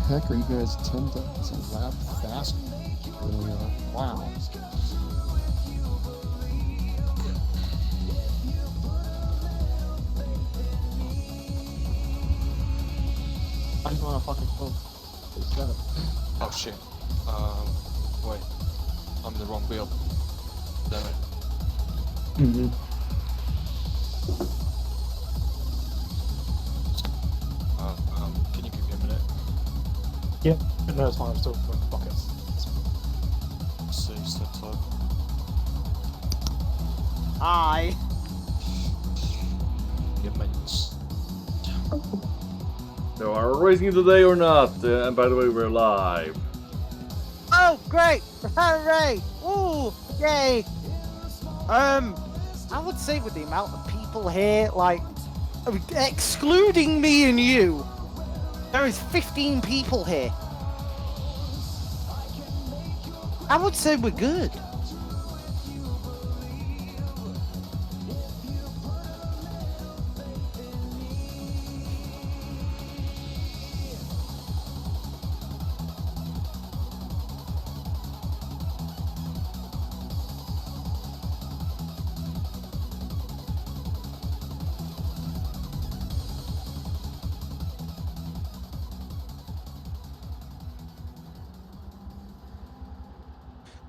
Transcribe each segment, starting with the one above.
heck are you guys 10 to lap fast? Wow. I just want to fucking close. Oh shit. Wait. I'm in the wrong wheel. Damn it. Can you give me a minute? Yeah, no, it's fine. I'm still in pockets. See, set up. Hi. Immense. So are we racing today or not? And by the way, we're live. Oh, great! Hooray! Ooh, yay! I would say with the amount of people here, like, excluding me and you, there is 15 people here. I would say we're good.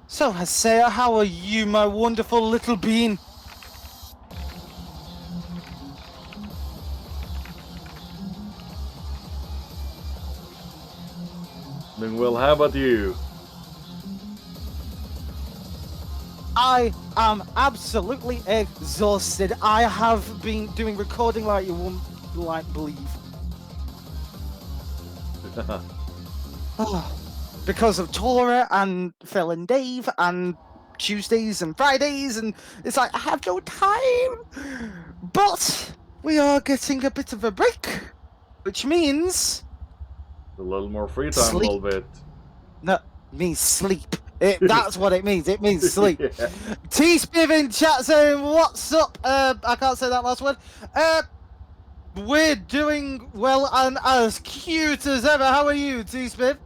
So, Hasea, how are you, my wonderful little bean? Doing well, how about you? I am absolutely exhausted. I have been doing recording like you won't believe. Because of Tora and Phil and Dave and Tuesdays and Fridays, and it's like I have no time. But we are getting a bit of a break, which means A little more free time, a sleep. little bit. No, means sleep. That's what it means. It means sleep. Yeah. T-Spiv in chat saying, "What's up?" I can't say that last word. We're doing well and as cute as ever. How are you, T-Spiv?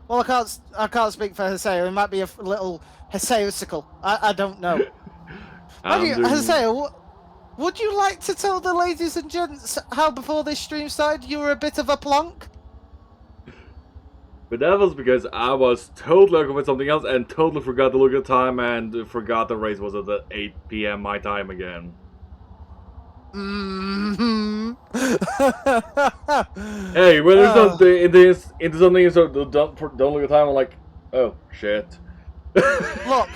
Well, I can't speak for Haseo. It might be a little Haseo-sicle. I don't know. Haseo, would you like to tell the ladies and gents how before this stream started you were a bit of a plonk? But that was because I was totally occupied with something else and totally forgot to look at the time and forgot the race was at 8 p.m. my time again. Mm-hmm. Hey, when there's something into something, so don't look at the time. I'm like, oh shit. Look,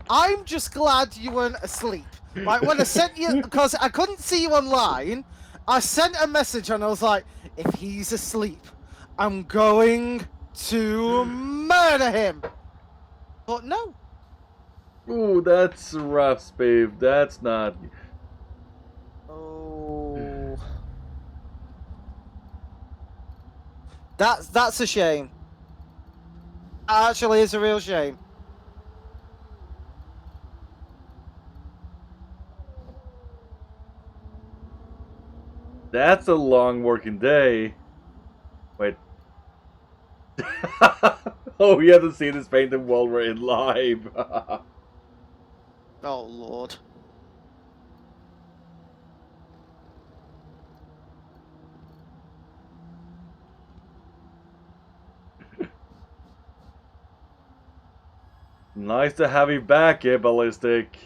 I'm just glad you weren't asleep. Like when I sent you, because I couldn't see you online, I sent a message and I was like, if he's asleep, I'm going to murder him. But no. Ooh, that's rough, babe. That's not. Oh. That's a shame. That actually is a real shame. That's a long working day. Wait. Oh, we have to see this painting while we're in live. Oh, Lord. Nice to have you back, eh, Ballistic?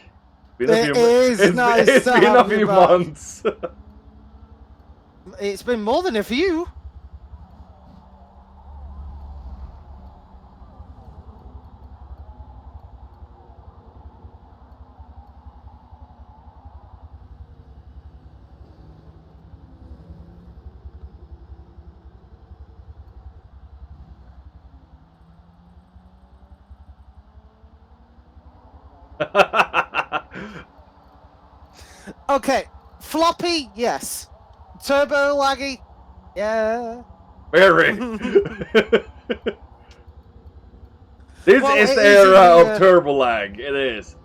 It's nice to been a have you few back. months. It's been more than a few. Okay, floppy, yes. Turbo laggy, yeah. Very. This Well, is it the is in era the, of turbo lag. It is.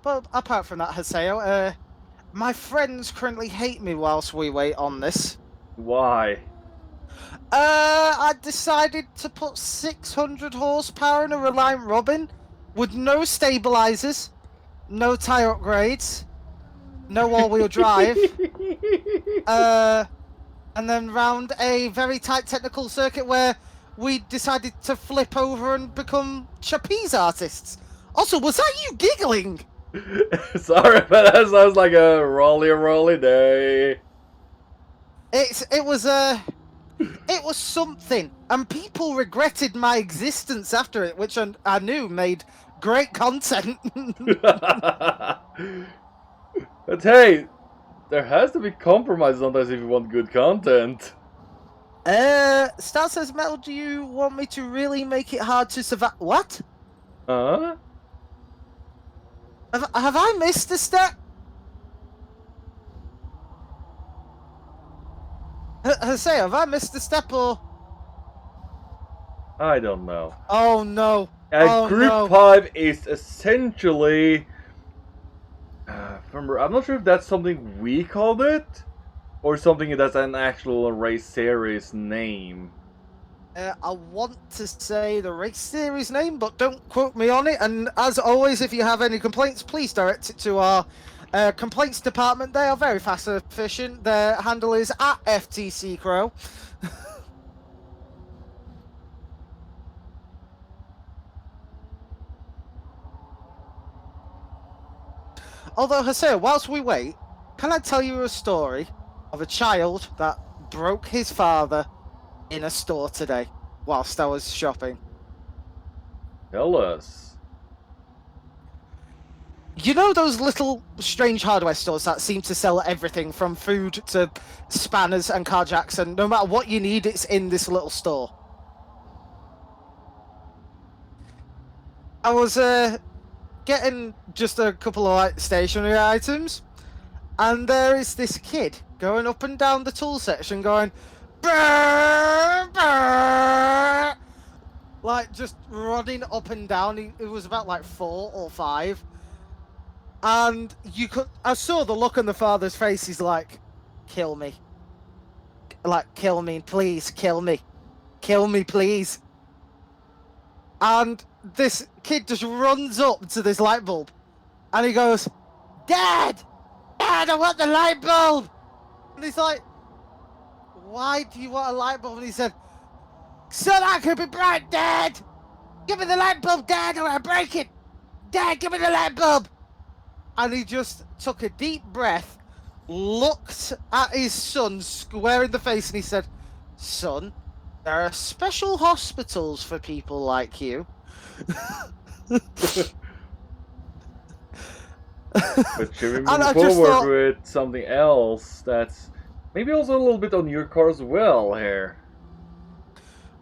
But apart from that, Haseo, my friends currently hate me whilst we wait on this. Why? I decided to put 600 horsepower in a Reliant Robin with no stabilizers, no tire upgrades, no all-wheel drive, and then round a very tight technical circuit where we decided to flip over and become trapeze artists. Also, was that you giggling? Sorry, but that sounds like a rolly day. It was something, and people regretted my existence after it, which I knew made great content. But hey, there has to be compromise sometimes if you want good content. Star says, Metal, do you want me to really make it hard to survive? What? Huh? Have I missed a step? Say, have I missed a step or? I don't know. Oh no. Group 5 is essentially... I'm not sure if that's something we called it, or something that's an actual race series name. I want to say the race series name, but don't quote me on it. And as always, if you have any complaints, please direct it to our complaints department. They are very fast and efficient. Their handle is at FTC Crow. Although, Haseo, whilst we wait, can I tell you a story of a child that broke his father in a store today whilst I was shopping? Tell us. You know those little strange hardware stores that seem to sell everything from food to spanners and car jacks, and no matter what you need, it's in this little store? I was getting just a couple of like stationery items, and there is this kid going up and down the tool section going "Brr, brr," like just running up and down. It was about like 4 or 5, and I saw the look on the father's face. He's like, kill me, please, kill me please. And this kid just runs up to this light bulb, and he goes, Dad, I want the light bulb. And he's like, why do you want a light bulb? And he said, so that could be bright, Dad. Give me the light bulb, Dad, or I'll break it. Dad, give me the light bulb. And he just took a deep breath, looked at his son square in the face, and he said, son, there are special hospitals for people like you. But should we move forward with something else that's maybe also a little bit on your car as well here?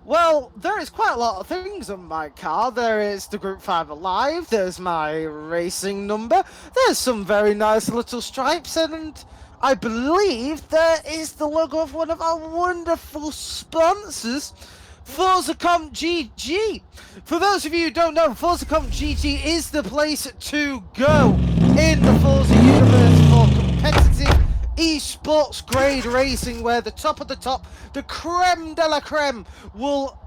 Well, there is quite a lot of things on my car. There is the Group 5 Alive, there's my racing number, there's some very nice little stripes, and I believe there is the logo of one of our wonderful sponsors, ForzaComp GG. For those of you who don't know, ForzaComp GG is the place to go in the Forza universe for competitive esports grade racing, where the top of the top, the creme de la creme, will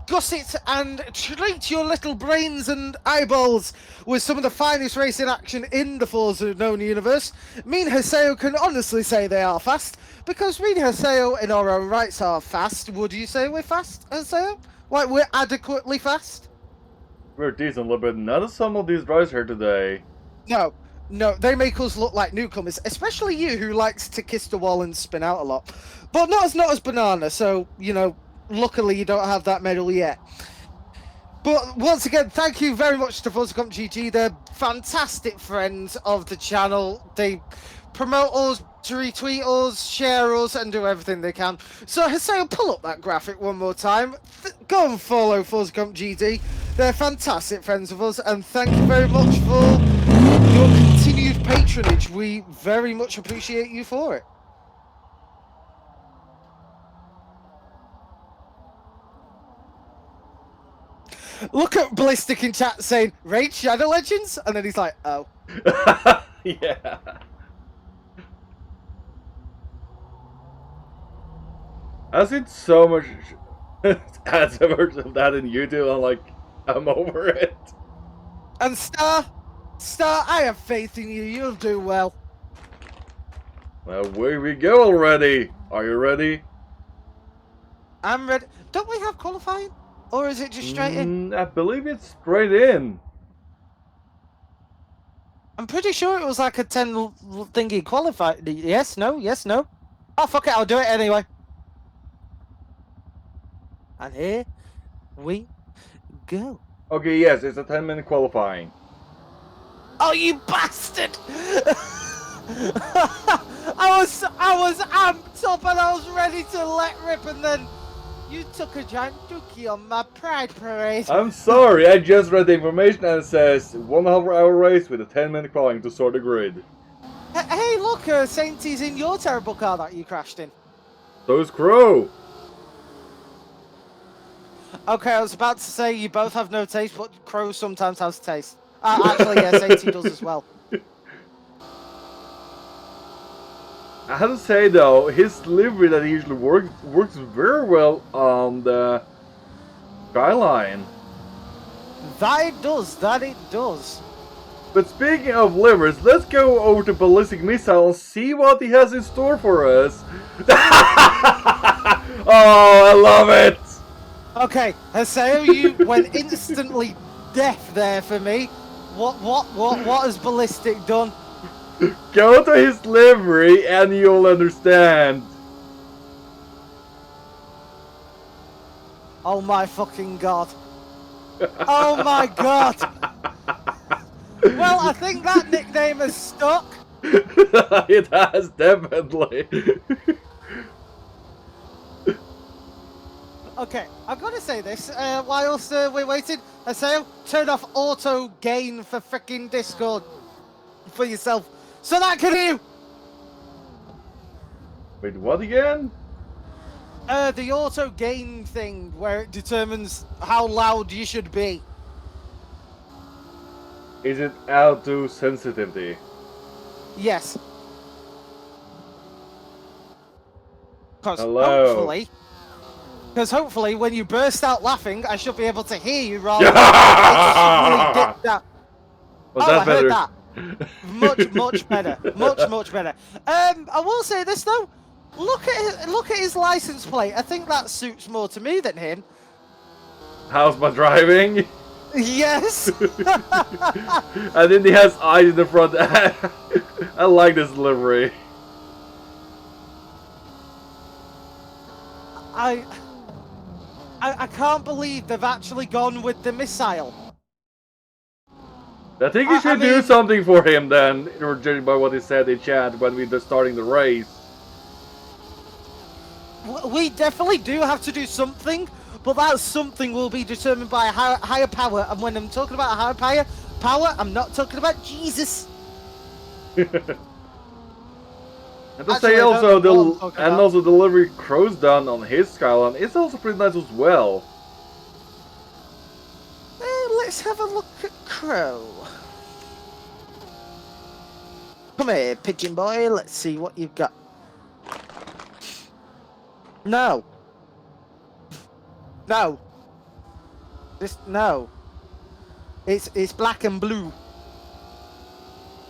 gusset and treat your little brains and eyeballs with some of the finest racing action in the Forza known universe. Me and Haseo can honestly say they are fast, because me and Haseo in our own rights are fast. Would you say we're fast, Haseo? Like, we're adequately fast? We're decent, but not some of these drivers here today. No, they make us look like newcomers, especially you, who likes to kiss the wall and spin out a lot. But not as Banana, so, you know, luckily you don't have that medal yet. But once again, thank you very much to ForzaComp GG. They're fantastic friends of the channel. They promote us, retweet us, share us, and do everything they can. So, Haseo, pull up that graphic one more time. Go and follow ForzaComp GG. They're fantastic friends of us, and thank you very much for your continued patronage. We very much appreciate you for it. Look at Ballistic in chat saying, Raid Shadow Legends? And then he's like, oh. Yeah. I've seen so much ads of that in YouTube. I'm like, I'm over it. And Star, I have faith in you. You'll do well. Well, where we go already? Are you ready? I'm ready. Don't we have qualifying? Or is it just straight in? I believe it's straight in. I'm pretty sure it was like a 10 thingy qualify. Yes, no, yes, no. Oh, fuck it, I'll do it anyway. And here we go. Okay, yes, it's a 10-minute qualifying. Oh, you bastard! I was amped up and I was ready to let rip, and then you took a giant dookie on my pride parade. I'm sorry, I just read the information and it says 1.5 hour race with a 10-minute qualifying to start the grid. Hey, look, Saintie's in your terrible car that you crashed in. So's Crow. Okay, I was about to say you both have no taste, but Crow sometimes has taste. Actually, yes, Saintie does as well. I have to say though, his livery that he usually works very well on the Skyline. That it does, that it does. But speaking of livers, let's go over to Ballistic Missile and see what he has in store for us. Oh, I love it! Okay, Haseo, you went instantly deaf there for me. What has Ballistic done? Go to his livery and you'll understand. Oh my fucking god. Oh my god. Well, I think that nickname has stuck. It has, definitely. Okay, I've got to say this, whilst we're waiting. Haseo, turn off auto gain for frickin' Discord for yourself, so that can hear you. Wait, what again? The auto gain thing where it determines how loud you should be. Is it auto sensitivity? Yes. Hello. Because hopefully when you burst out laughing, I should be able to hear you rather than get that. Was Oh, that I better? heard that. Much better. Much better. I will say this though. Look at his license plate. I think that suits more to me than him. How's my driving? Yes. And then he has eyes in the front. I like this livery. I can't believe they've actually gone with the missile. I think you should do something for him then, judging by what he said in chat when we were starting the race. We definitely do have to do something, but that something will be determined by a higher power. And when I'm talking about a higher power, I'm not talking about Jesus. And to say also, also delivery Crow's done on his Skyline is also pretty nice as well. Let's have a look at Crow. Come here, pigeon boy. Let's see what you've got. No. No. Just no. It's black and blue.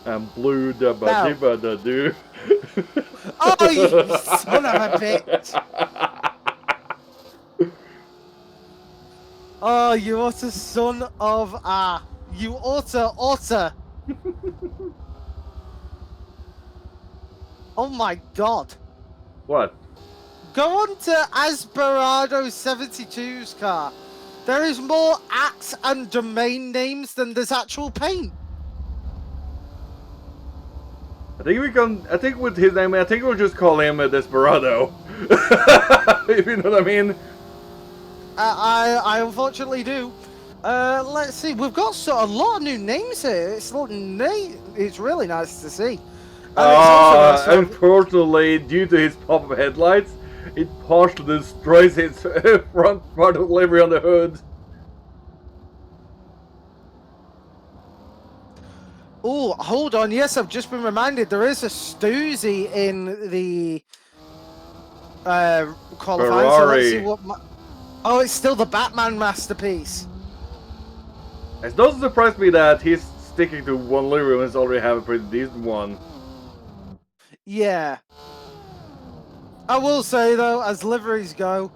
And blue da ba ba da do. Oh, you son of a bitch! Oh, you utter son of a... You utter. Oh my god. What? Go on to Asperado 72's car. There is more acts and domain names than there's actual paint. I think with his name, I think we'll just call him a Desperado. If you know what I mean. I unfortunately do. Let's see. We've got a lot of new names here. It's really nice to see. Unfortunately, due to his pop-up headlights, it partially destroys his front part of livery on the hood. Oh, hold on. Yes, I've just been reminded there is a Stoozy in the qualifying. So let's see Ferrari. what. Oh, it's still the Batman masterpiece. It doesn't surprise me that he's sticking to one livery when he's already have a pretty decent one. Yeah. I will say though, as liveries go,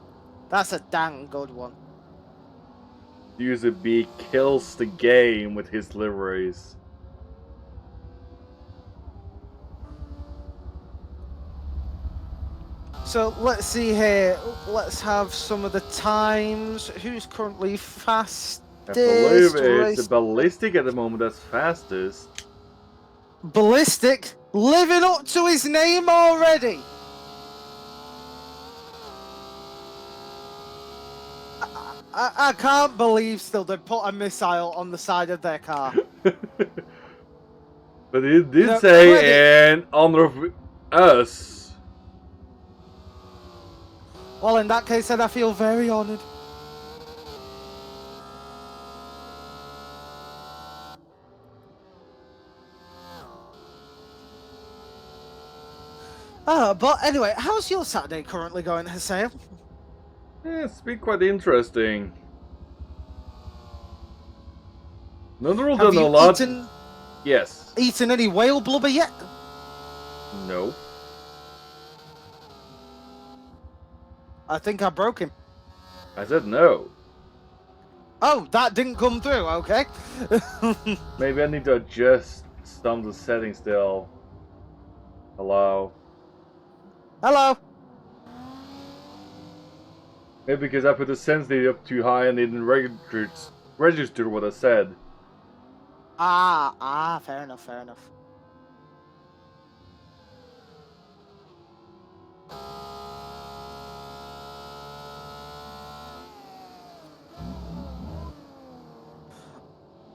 that's a dang good one. UZB kills the game with his liveries. So let's see here. Let's have some of the times. Who's currently fastest? I believe it's race- the Ballistic at the moment that's fastest. Ballistic living up to his name already. I can't believe still they put a missile on the side of their car. But he did No, say credit. in honor of us. Well, in that case, then I feel very honoured. But anyway, how's your Saturday currently going, Hussein? Yeah, it's been quite interesting. Notherall Have done a you lot. eaten Yes. any whale blubber yet? No. I think I broke him. I said no. Oh, that didn't come through, okay. Maybe I need to adjust some of the settings still. Hello. Hello. Maybe because I put the sensitivity up too high and it didn't register what I said. Fair enough, fair enough.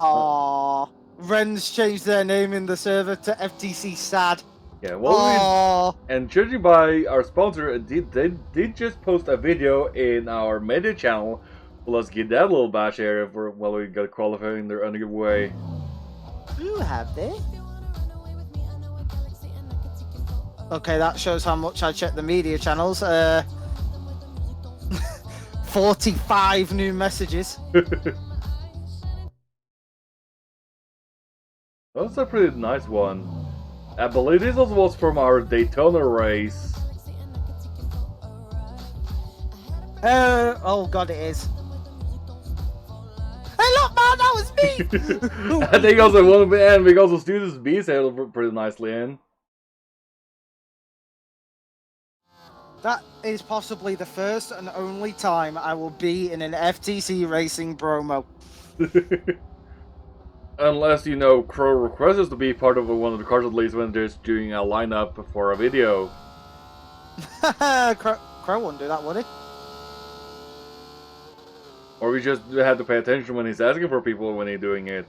Aww. Ren's changed their name in the server to FTC sad. Yeah, well, Aww. and judging by our sponsor, they did just post a video in our media channel. Well, let's get that little bash area for while we got qualifying their underway. Who have they? Okay, that shows how much I check the media channels. 45 new messages. That's a pretty nice one. I believe this also was from our Daytona race. Oh god, it is. Hey look man, that was me! I think also one of the end because the students B sailed pretty nicely in. That is possibly the first and only time I will be in an FTC racing promo. Unless, you know, Crow requests us to be part of one of the cars at least when there's doing a lineup for a video. Crow wouldn't do that, would he? Or we just have to pay attention when he's asking for people when he's doing it.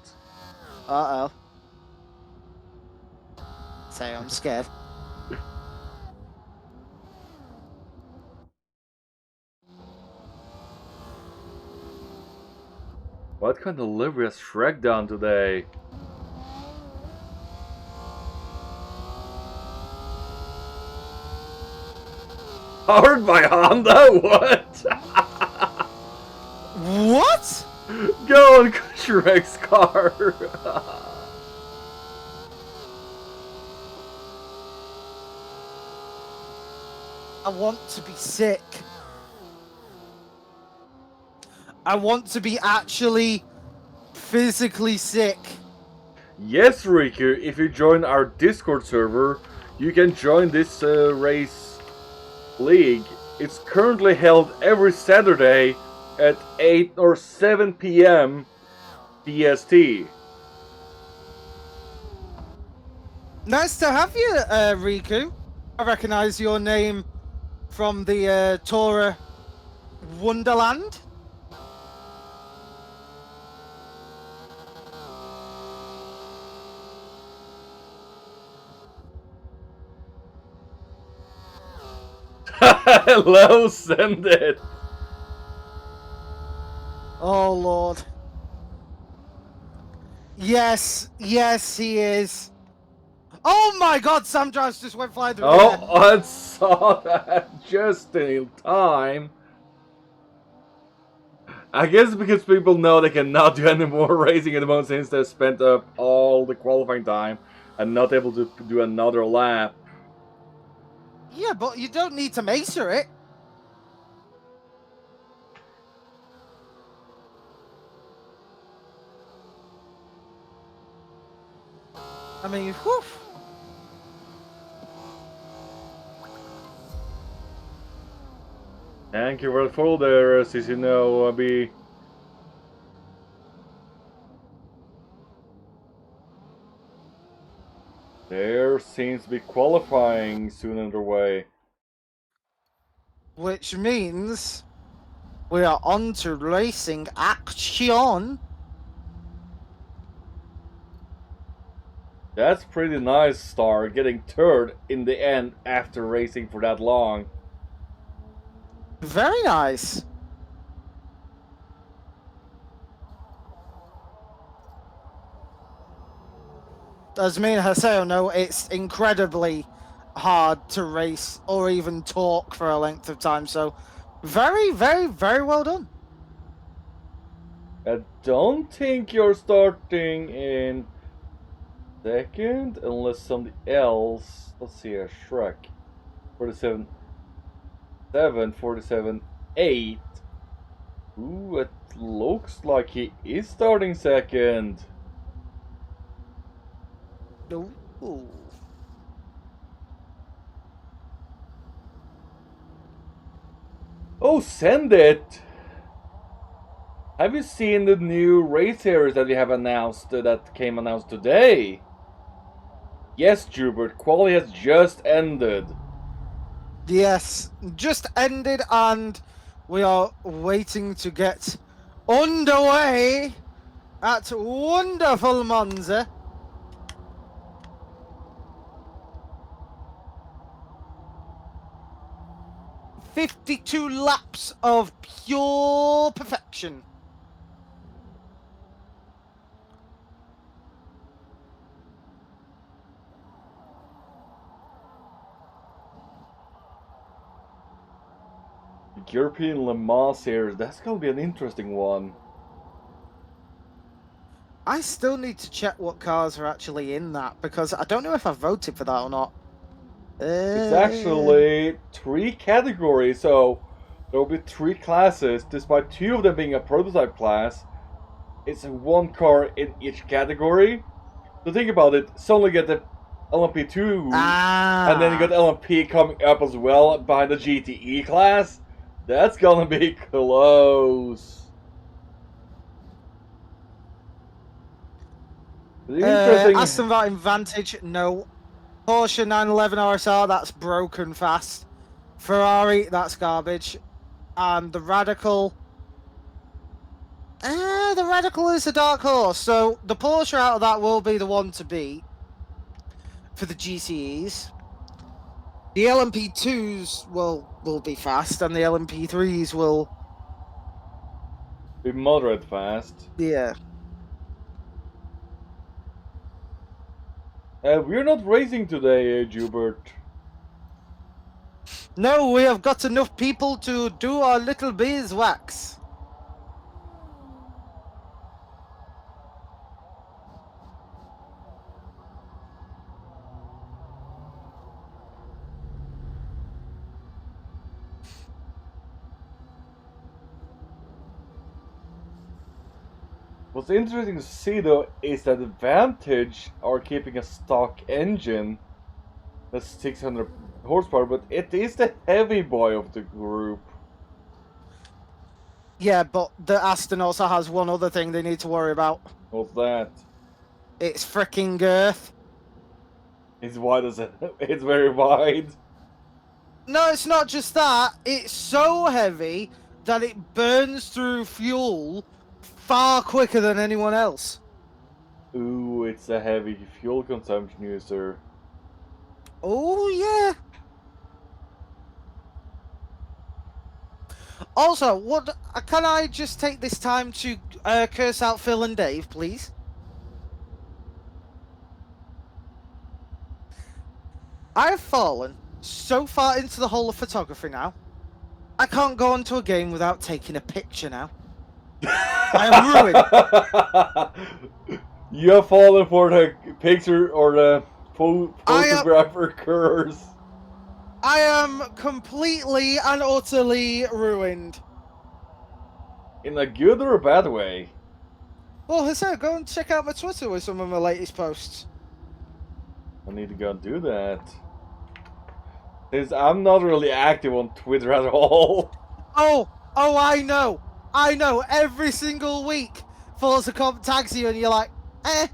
Uh-oh. Say I'm scared. What kind of livery has Shrek done today? Powered by Honda? What? What? Go on Shrek's car! I want to be sick. I want to be actually physically sick. Yes, Riku, if you join our Discord server, you can join this race league. It's currently held every Saturday at 8 or 7 p.m. PST. Nice to have you, Riku. I recognize your name from the Tora Wonderland. Hello, send it. Oh, Lord. Yes, yes, he is. Oh my God! Sam Drives just went flying through the air. Oh, I saw that just in time. I guess because people know they cannot do any more racing at the moment since they spent up all the qualifying time and not able to do another lap. Yeah, but you don't need to macer it. I mean, whew. Thank you for the follow there, as you know, Abby. There seems to be qualifying soon underway. Which means we are on to racing action. That's pretty nice, Star, getting third in the end after racing for that long. Very nice. As me and Haseo know, it's incredibly hard to race or even talk for a length of time. So, very, very, very well done. I don't think you're starting in second unless somebody else. Let's see here, Shrek. 47 7, 47 8. Ooh, it looks like he is starting second. Ooh. Oh, send it! Have you seen the new race series that we have announced that came announced today? Yes, Jubert, quality has just ended. Yes, just ended, and we are waiting to get underway at wonderful Monza. "52 laps of pure perfection." The European Le Mans series, that's gonna be an interesting one. I still need to check what cars are actually in that, because I don't know if I voted for that or not. It's actually 3 categories, so there will be 3 classes, despite 2 of them being a prototype class. It's 1 car in each category. So think about it, suddenly get the LMP2, and then you got LMP coming up as well behind the GTE class. That's gonna be close. Interesting. Aston Martin Vantage, no. Porsche 911 RSR, that's broken fast. Ferrari, that's garbage. And the Radical... the Radical is a dark horse, so the Porsche out of that will be the one to beat for the GCEs. The LMP2s will be fast, and the LMP3s will... be moderate fast. Yeah. We're not racing today, Jubert. No, we have got enough people to do our little beeswax. What's interesting to see though is that Vantage are keeping a stock engine that's 600 horsepower, but it is the heavy boy of the group. Yeah, but the Aston also has one other thing they need to worry about. What's that? It's freaking girth. It's wide as it. It's very wide. No, it's not just that. It's so heavy that it burns through fuel far quicker than anyone else. Ooh, it's a heavy fuel consumption user. Oh, yeah. Also, what can I just take this time to curse out Phil and Dave, please? I have fallen so far into the hole of photography now. I can't go onto a game without taking a picture now. I am ruined. You have fallen for the picture or the I am- photographer curse. I am completely and utterly ruined. In a good or a bad way? Well, Hussein, go and check out my Twitter with some of my latest posts. I need to go and do that. Since I'm not really active on Twitter at all. Oh, I know. I know. Every single week, Forza Comp tags you and you're like, eh.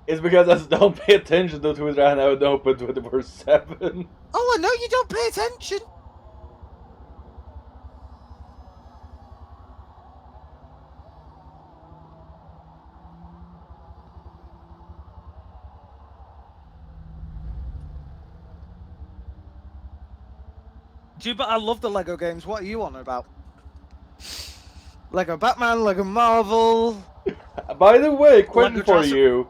It's because I just don't pay attention to Twitter and I have it open 24/7. Oh, I know you don't pay attention. Gee, but I love the Lego games. What are you on about? Lego Batman, Lego Marvel. By the way, question Lego for Jurassic- you.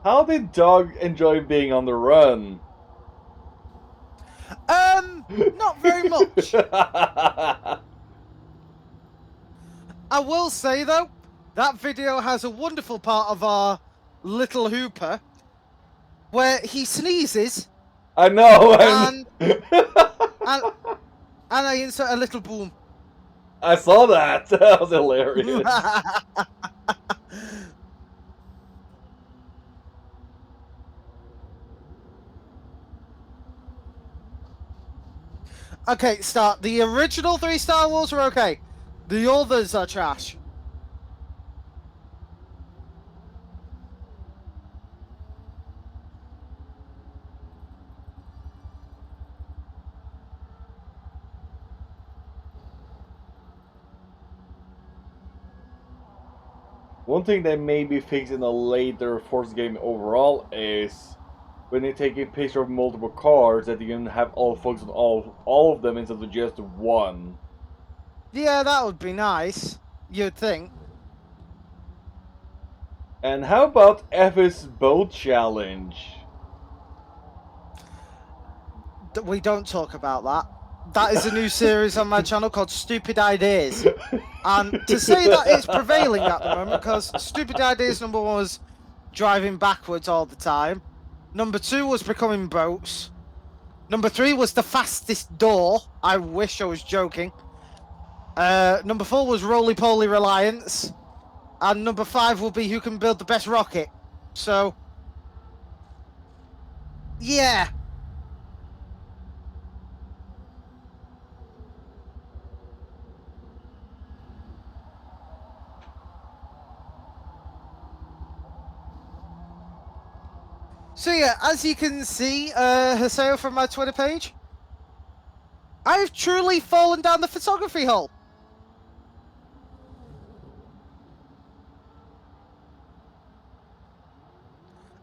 How did Doug enjoy being on the run? Not very much. I will say though, that video has a wonderful part of our little Hooper where he sneezes I know. and I insert a little boom. I saw that. That was hilarious. Okay, start. The original 3 Star Wars are okay. The others are trash. One thing they may be fixed in a later Force game overall is when you take a picture of multiple cars that you can have all focus on all of them instead of just one. Yeah, that would be nice. You'd think. And how about F's boat challenge? We don't talk about that. That is a new series on my channel called Stupid Ideas. And to say that it's prevailing at the moment, because Stupid Ideas number 1 was driving backwards all the time. Number 2 was becoming boats. Number 3 was the fastest door. I wish I was joking. Number 4 was roly-poly reliance. And number 5 will be who can build the best rocket. So, yeah. So yeah, as you can see, Haseo from my Twitter page, I've truly fallen down the photography hole.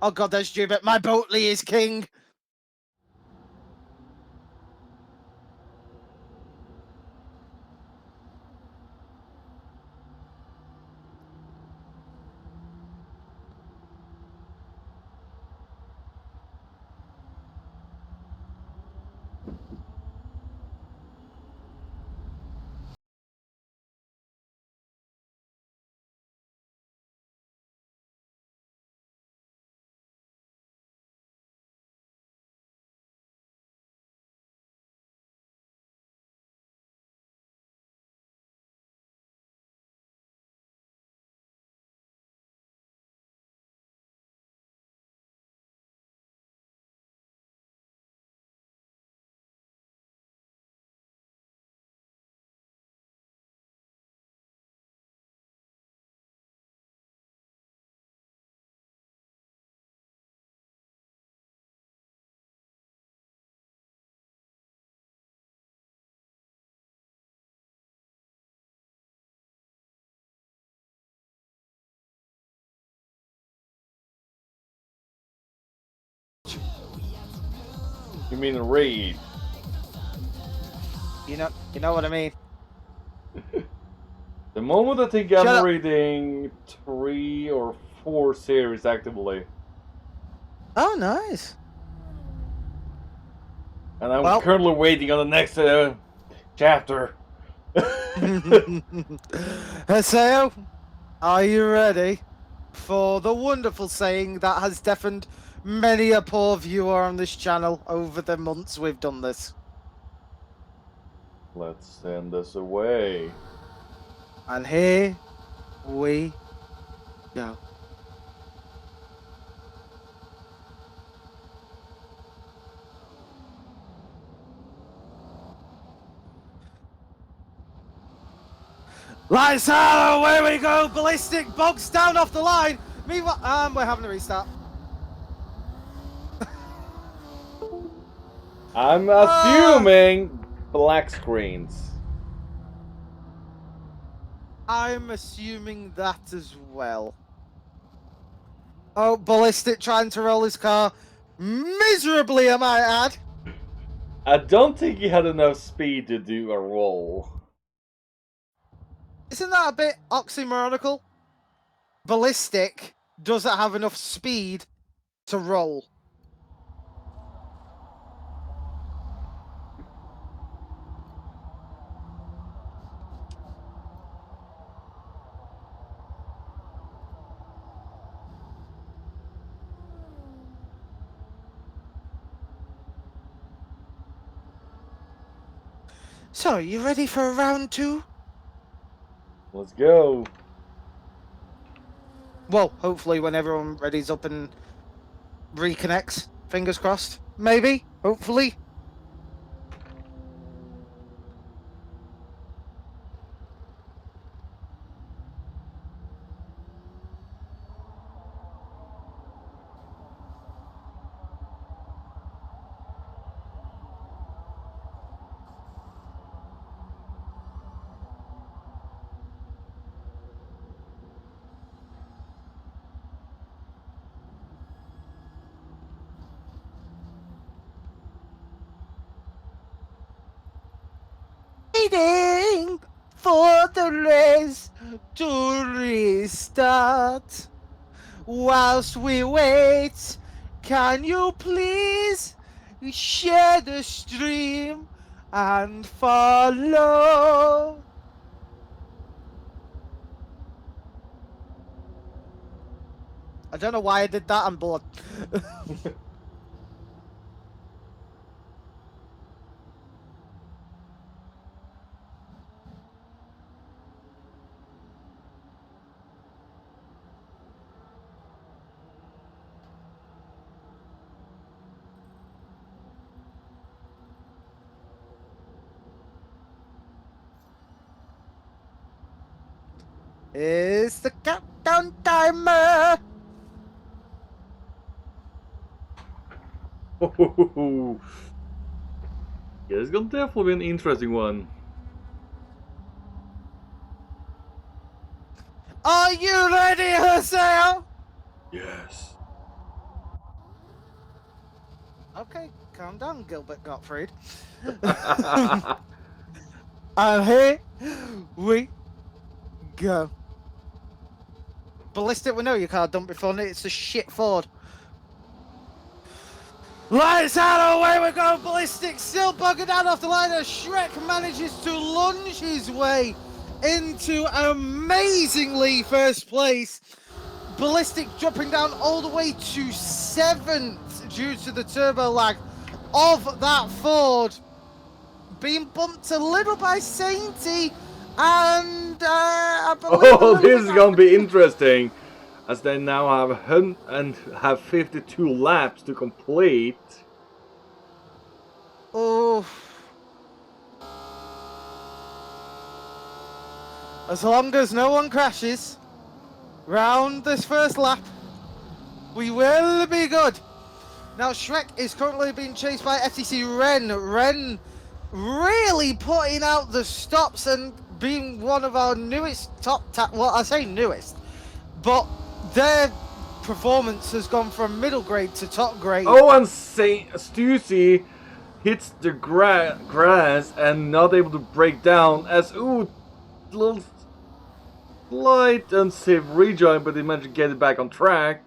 Oh god, there's Jubit. My Boatley is king. You mean a raid? You know what I mean. The moment I think Shut I'm up. reading 3 or 4 series actively. Oh, nice. And I'm Well. currently waiting on the next chapter. Haseo, are you ready for the wonderful saying that has deafened many a poor viewer on this channel over the months we've done this? Let's send this away. And here we go. Lights out, away we go, ballistic, bogs down off the line. Meanwhile, we're having a restart. I'm assuming black screens. I'm assuming that as well. Oh, ballistic trying to roll his car miserably, I might add. I don't think he had enough speed to do a roll. Isn't that a bit oxymoronical? Ballistic doesn't have enough speed to roll. So, you ready for round 2? Let's go. Well, hopefully when everyone ready's up and reconnects. Fingers crossed. Maybe. Hopefully. Waiting for the race to restart. Whilst we wait, can you please share the stream and follow? I don't know why I did that, I'm bored. It's the countdown timer. Yeah, it's gonna definitely be an interesting one. Are you ready, Haseo? Yes. Okay, calm down, Gilbert Gottfried. And here we go. Ballistic, we know your car done before, it's a shit Ford. Lights out, away we go, Ballistic still bugging down off the line as Shrek manages to lunge his way into amazingly first place. Ballistic dropping down all the way to 7th due to the turbo lag of that Ford. Being bumped a little by Sainty and I believe This is gonna be interesting, as they now have 52 laps to complete. Oh. As long as no one crashes round this first lap, we will be good. Now Shrek is currently being chased by FTC Ren. Ren really putting out the stops and being one of our newest well, I say newest, but their performance has gone from middle grade to top grade. Oh, and Stussy hits the grass and not able to break down as little slight unsafe rejoin, but they managed to get it back on track.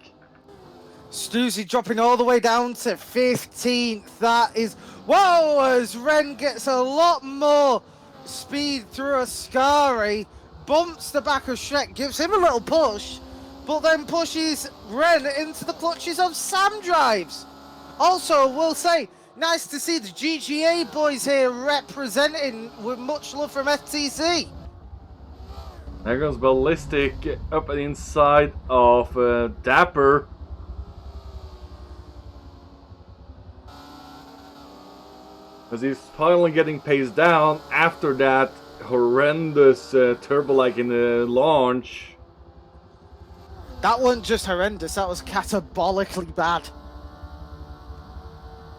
Stussy dropping all the way down to 15th. That is... Whoa! As Ren gets a lot more speed through Ascari, bumps the back of Shrek, gives him a little push, but then pushes Ren into the clutches of Sam Drives. Also, we'll say, nice to see the GGA boys here representing with much love from FTC. There goes Ballistic up and inside of Dapper. As he's finally getting paced down after that horrendous turbo-like in the launch. That wasn't just horrendous, that was catabolically bad.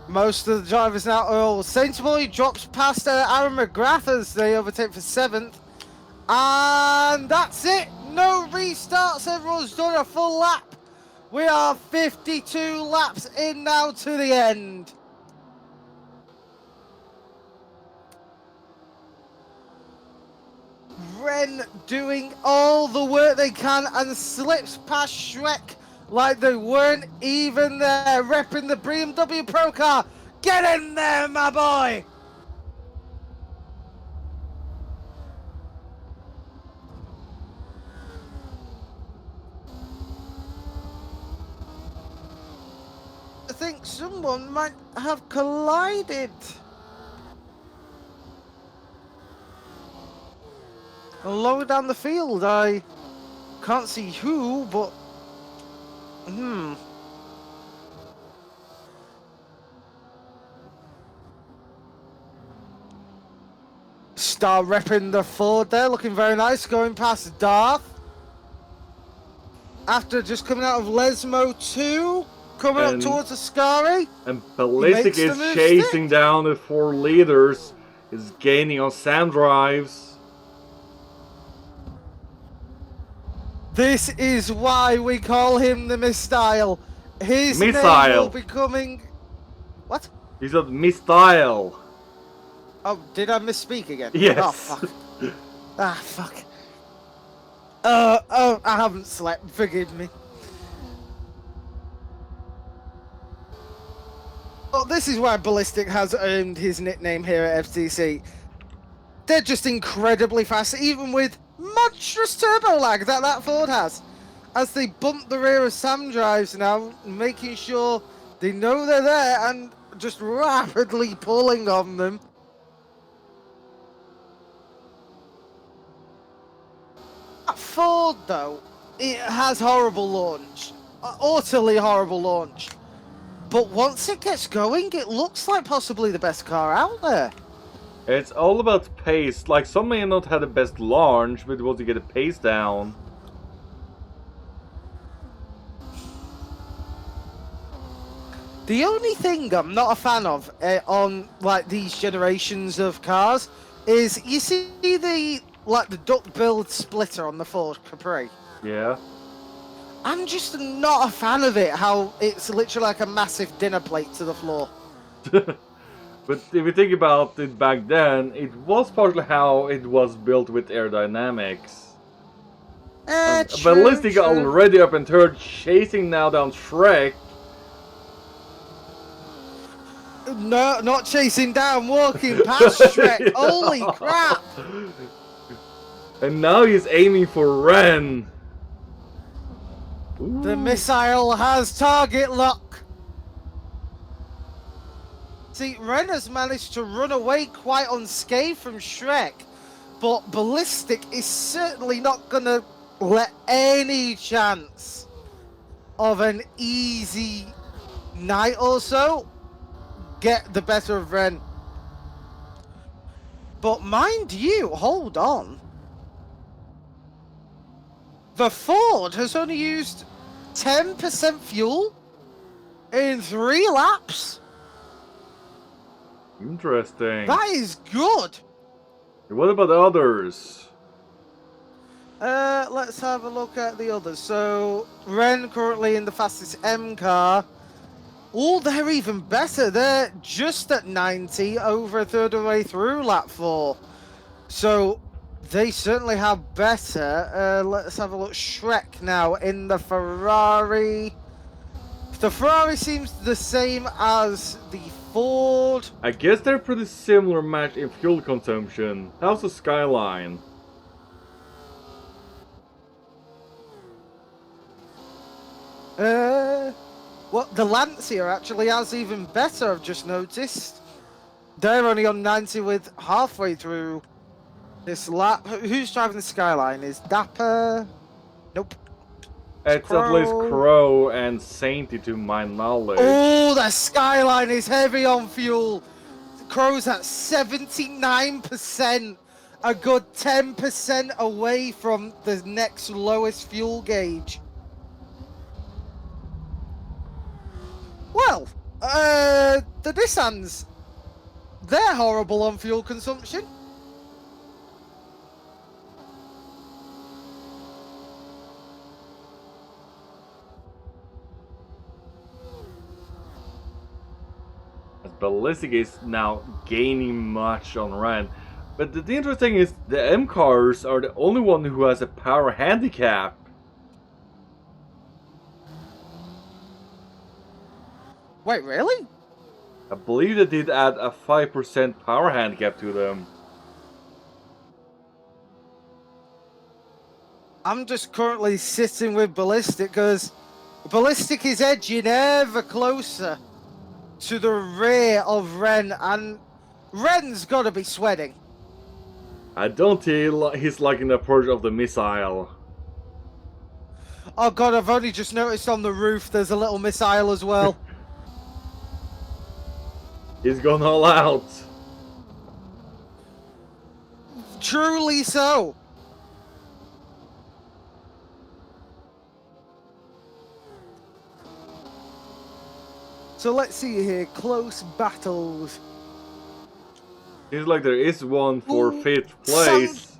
Most of the drivers now, Saint Boy drops past Aaron McGrath as they overtake for 7th. And that's it, no restarts, everyone's done a full lap. We are 52 laps in now to the end. Ren doing all the work they can and slips past Shrek like they weren't even there, repping the BMW Pro Car. Get in there, my boy! I think someone might have collided. Lower down the field, I can't see who, but Star repping the Ford there, looking very nice, going past Darth. After just coming out of Lesmo 2, coming up towards Ascari. And Ballistic is chasing down the 4 leaders, is gaining on Sam Drives. This is why we call him the Missile. His name will be coming... What? He said Missile. Oh, did I misspeak again? Yes. Oh, fuck. Fuck. I haven't slept. Forgive me. Well, this is why Ballistic has earned his nickname here at FTC. They're just incredibly fast, even with monstrous turbo lag that Ford has. As they bump the rear of Sam Drives now, making sure they know they're there and just rapidly pulling on them. That Ford, though, it has horrible launch. Utterly horrible launch. But once it gets going, it looks like possibly the best car out there. It's all about pace. Like, some may not have the best launch, but want to get the pace down. The only thing I'm not a fan of on like these generations of cars is you see the duck build splitter on the Ford Capri. Yeah. I'm just not a fan of it. How it's literally like a massive dinner plate to the floor. But if you think about it back then, it was partly how it was built with aerodynamics. Ballistic already up in third, chasing now down Shrek. No, not chasing down, walking past Shrek. Yeah. Holy crap! And now he's aiming for Ren. Ooh. The Missile has target lock. See, Ren has managed to run away quite unscathed from Shrek, but Ballistic is certainly not going to let any chance of an easy night or so get the better of Ren. But mind you, hold on. The Ford has only used 10% fuel in 3 laps. Interesting. That is good. What about the others? Let's have a look at the others. So, Ren currently in the fastest M car. Oh, they're even better. They're just at 90, over a third of the way through lap 4. So, they certainly have better. Let's have a look. Shrek now in the Ferrari. The Ferrari seems the same as the Ford. I guess they're pretty similar match in fuel consumption. How's the Skyline? Well, the Lancia actually has even better, I've just noticed. They're only on 90 with halfway through this lap. Who's driving the Skyline? Is Dapper? Nope. It's at least Crow and Sainty to my knowledge. Oh, the Skyline is heavy on fuel. Crow's at 79%. A good 10% away from the next lowest fuel gauge. Well, the Nissans, they're horrible on fuel consumption. Ballistic is now gaining much on Ren. But the interesting is the M cars are the only one who has a power handicap. Wait, really? I believe they did add a 5% power handicap to them. I'm just currently sitting with Ballistic because Ballistic is edging ever closer to the rear of Ren, and Ren's got to be sweating. I don't think he's liking the approach of the missile. Oh god, I've only just noticed on the roof there's a little missile as well. He's gone all out. Truly so. So let's see here, close battles. Seems like there is one for 5th place.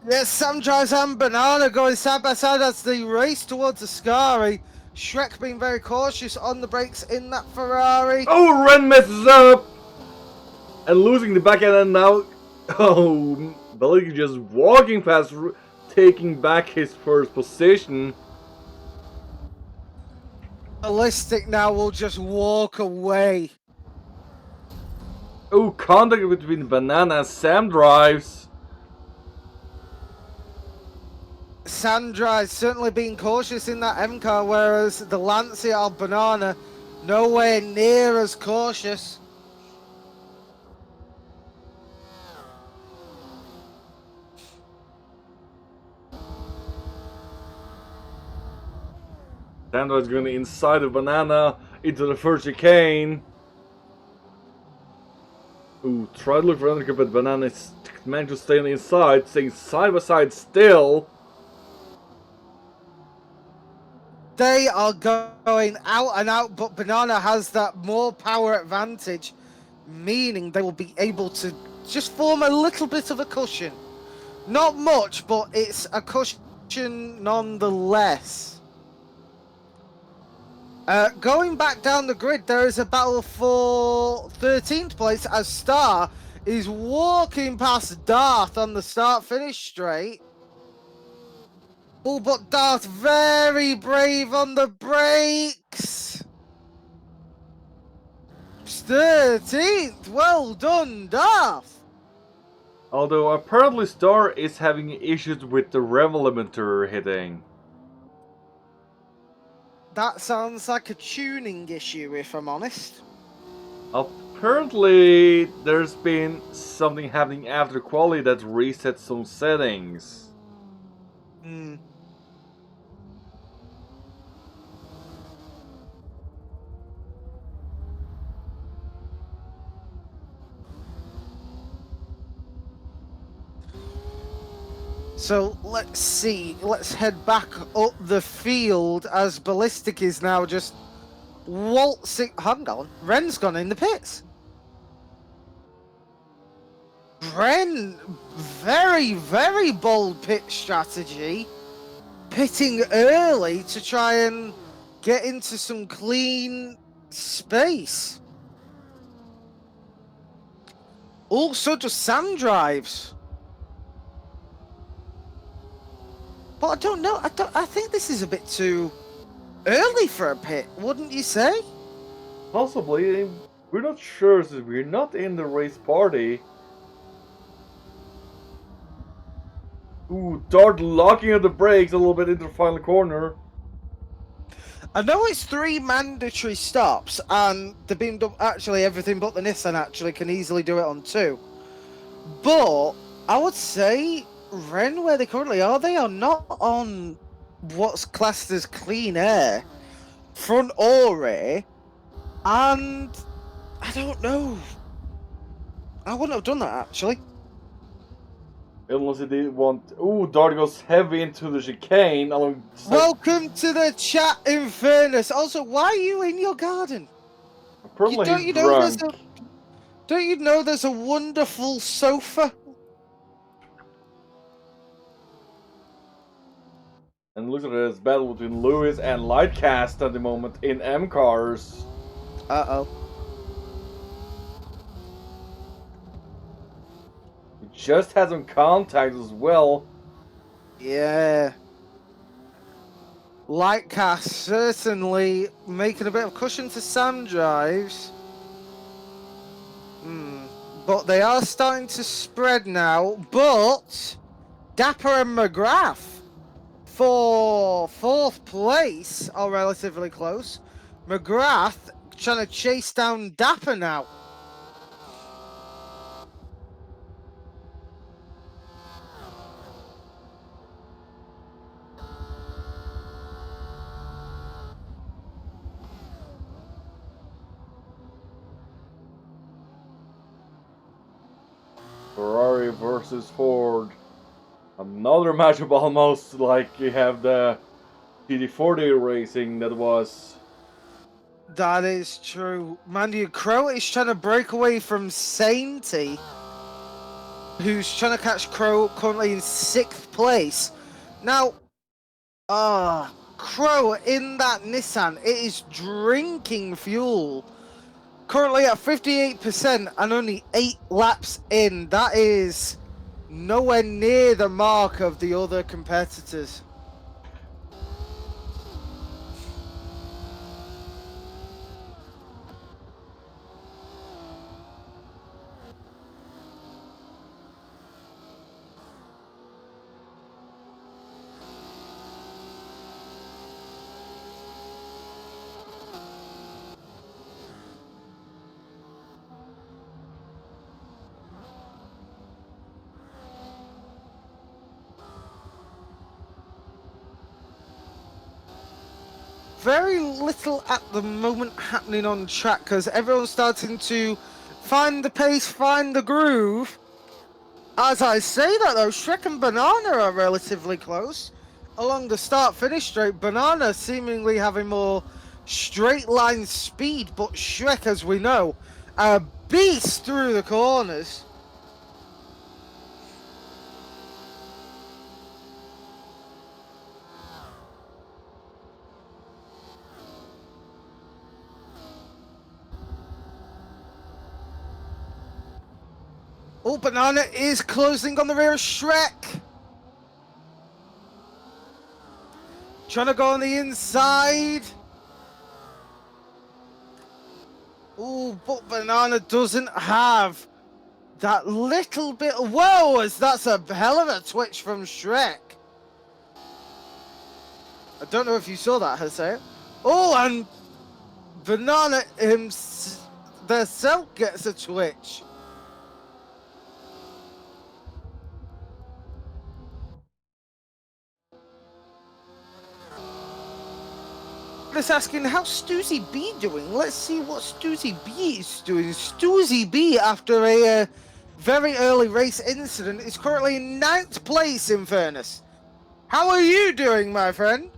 Yes, Sam drives and Banana going side by side as they race towards the Ascari. Shrek being very cautious on the brakes in that Ferrari. Oh, Ren messes up! And losing the back end, and now... Oh, Ballistic just walking past, taking back his first position. Ballistic now will just walk away. Oh, contact between Banana and Sam drives. Sandra is certainly being cautious in that M car, whereas the Lancia or Banana nowhere near as cautious. Sandra is going inside of Banana into the first chicane. Ooh, try to look for undercut, but Banana is managed to stay on the inside, staying side by side still. They are going out and out, but Banana has that more power advantage, meaning they will be able to just form a little bit of a cushion. Not much, but it's a cushion nonetheless. Going back down the grid, there is a battle for 13th place as Star is walking past Darth on the start-finish straight. Oh, but Darth very brave on the brakes. 13th, well done, Darth. Although apparently Star is having issues with the rev limiter hitting. That sounds like a tuning issue, if I'm honest. Apparently, there's been something happening after quality that resets some settings. Hmm. So let's see, let's head back up the field as Ballistic is now just waltzing. Hang on, Ren's gone in the pits. Ren, very, very bold pit strategy. Pitting early to try and get into some clean space. Also, just Sam drives. But I don't know. I think this is a bit too early for a pit, wouldn't you say? Possibly. We're not sure since we're not in the race party. Ooh, Dart locking on the brakes a little bit into the final corner. I know it's 3 mandatory stops, and they've been done. Actually, everything but the Nissan actually can easily do it on 2. But I would say Ren, where they currently are, they are not on what's classed as clean air, front or rear, and I don't know. I wouldn't have done that actually. Unless he did want. Ooh, Dart goes heavy into the chicane. Welcome to the chat, in fairness. Also, why are you in your garden? Apparently Don't he's you know there's drunk. Don't you know there's a wonderful sofa? And look at this battle between Lewis and Lightcast at the moment in M cars. Uh-oh. He just had some contact as well. Yeah. Lightcast certainly making a bit of cushion to Sam drives. But they are starting to spread now. But Dapper and McGrath for 4th place are relatively close. McGrath trying to chase down Dapper now. Ferrari versus Ford. Another matchup almost like you have the GT40 racing that was. That is true. Mandy Crow is trying to break away from Sainty, who's trying to catch Crow currently in 6th place. Now, Crow in that Nissan, it is drinking fuel. Currently at 58% and only 8 laps in. That is nowhere near the mark of the other competitors. Very little at the moment happening on track because everyone's starting to find the pace, find the groove. As I say that though, Shrek and Banana are relatively close along the start-finish straight. Banana seemingly having more straight line speed, but Shrek, as we know, a beast through the corners. Oh, Banana is closing on the rear of Shrek. Trying to go on the inside. Oh, but Banana doesn't have that little bit. Whoa, that's a hell of a twitch from Shrek. I don't know if you saw that, Jose. Oh, and Banana themselves gets a twitch. Just asking how Stoozy B doing. Let's see what Stoozy B is doing. Stoozy B, after a very early race incident, is currently in 9th place, in fairness. How are you doing, my friend?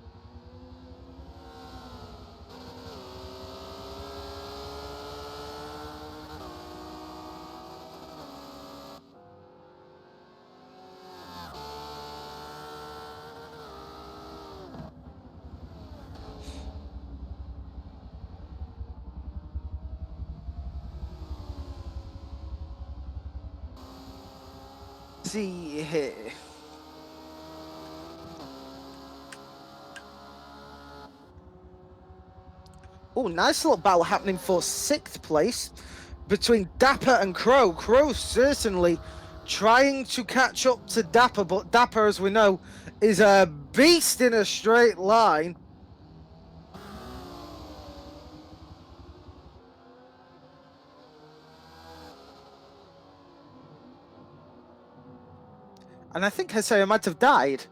See here. Oh, nice little battle happening for 6th place between Dapper and Crow. Crow certainly trying to catch up to Dapper, but Dapper, as we know, is a beast in a straight line. And I think Haseo might have died.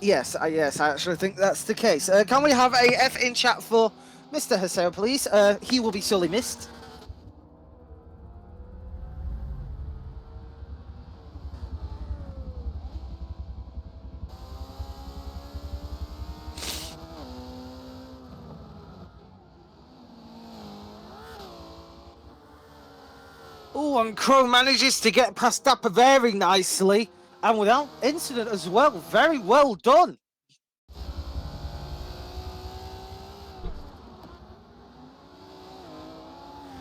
Yes, I actually think that's the case. Can we have a F in chat for Mr. Haseo, please? He will be sorely missed. Oh, and Crow manages to get past Dapper very nicely and without incident as well. Very well done.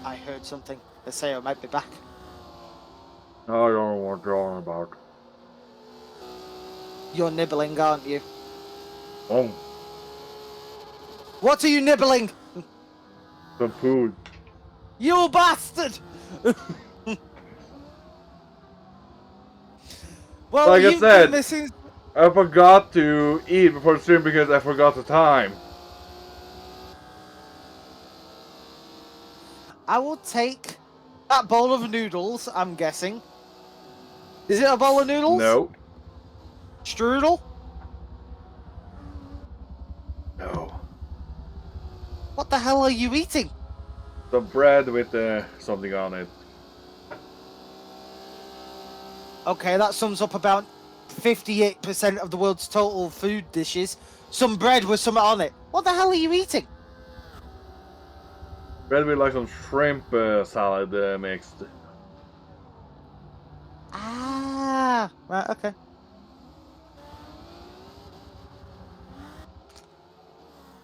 I heard something. Haseo might be back. I don't know what you're on about. You're nibbling, aren't you? Oh, What are you nibbling? some food. You bastard! Well, Like I you've said, been missing. I forgot to eat before the stream because I forgot the time. I will take that bowl of noodles, I'm guessing. Is it a bowl of noodles? No. Strudel? No. What the hell are you eating? Some bread with something on it. Okay, that sums up about 58% of the world's total food dishes. Some bread with something on it. What the hell are you eating? Bread with like some shrimp salad mixed. Ah, right, okay.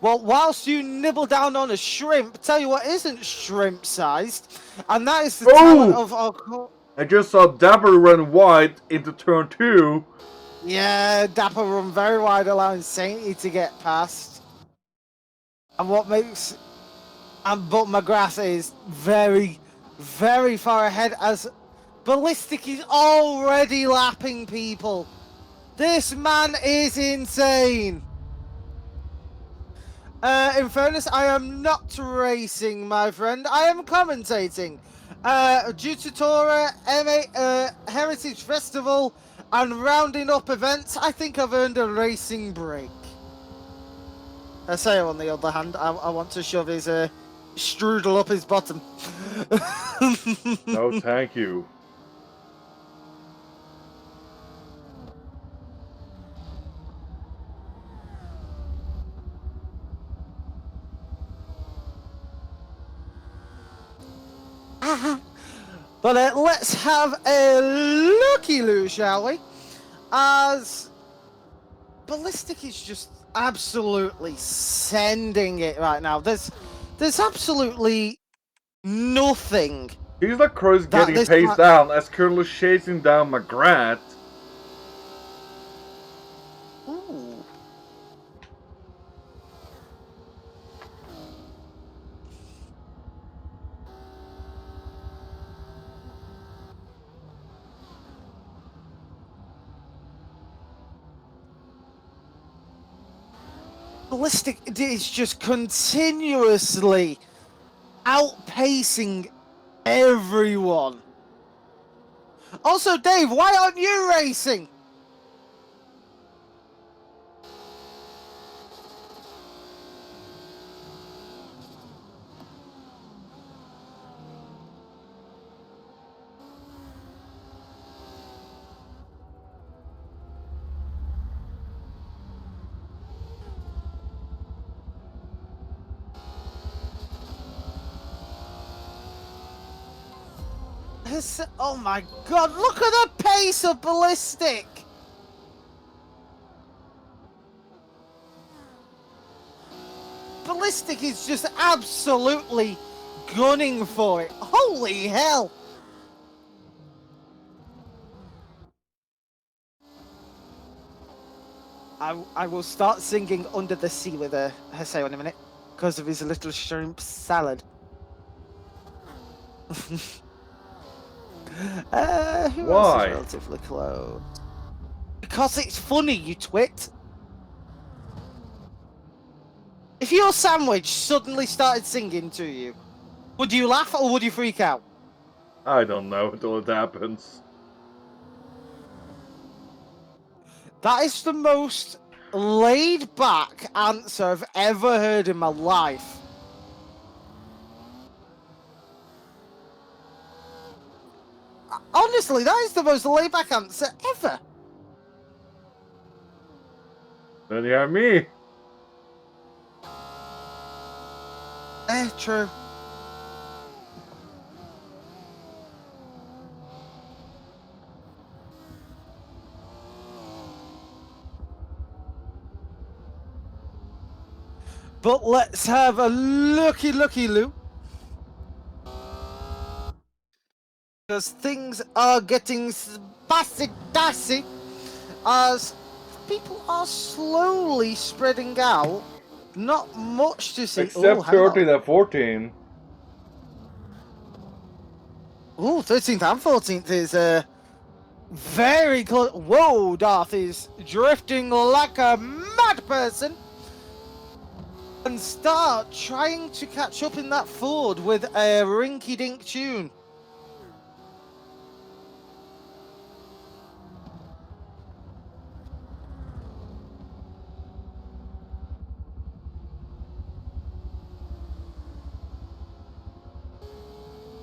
Well, whilst you nibble down on a shrimp, tell you what isn't shrimp-sized, and that is the talent of our... I just saw Dapper run wide into turn 2. Yeah, Dapper run very wide, allowing Sainty to get past. And what makes... but McGrath is very, very far ahead as Ballistic is already lapping people. This man is insane. In fairness, I am not racing, my friend. I am commentating. Due to Tora, Heritage Festival, and rounding up events, I think I've earned a racing break. Haseo, on the other hand, I want to shove his strudel up his bottom. No, thank you. But let's have a looky-loo, shall we? As Ballistic is just absolutely sending it right now. There's absolutely nothing. He's like Crow's getting paced down as currently chasing down McGrath. Ooh. Ballistic is just continuously outpacing everyone. Also, Dave, why aren't you racing? Oh my god, look at the pace of Ballistic! Ballistic is just absolutely gunning for it. Holy hell! I will start singing Under the Sea with Haseo in a minute because of his little shrimp salad. Who else Why? is relatively close? Because it's funny, you twit. If your sandwich suddenly started singing to you, would you laugh or would you freak out? I don't know until it happens. That is the most laid back answer I've ever heard in my life. Honestly, that is the most laid back answer ever. Then you have me. True. But let's have a looky look. Because things are getting spicy as people are slowly spreading out. Not much to see. Except 13 and 14. Ooh, 13th and 14th is very close. Whoa, Darth is drifting like a mad person. And start trying to catch up in that Ford with a rinky-dink tune.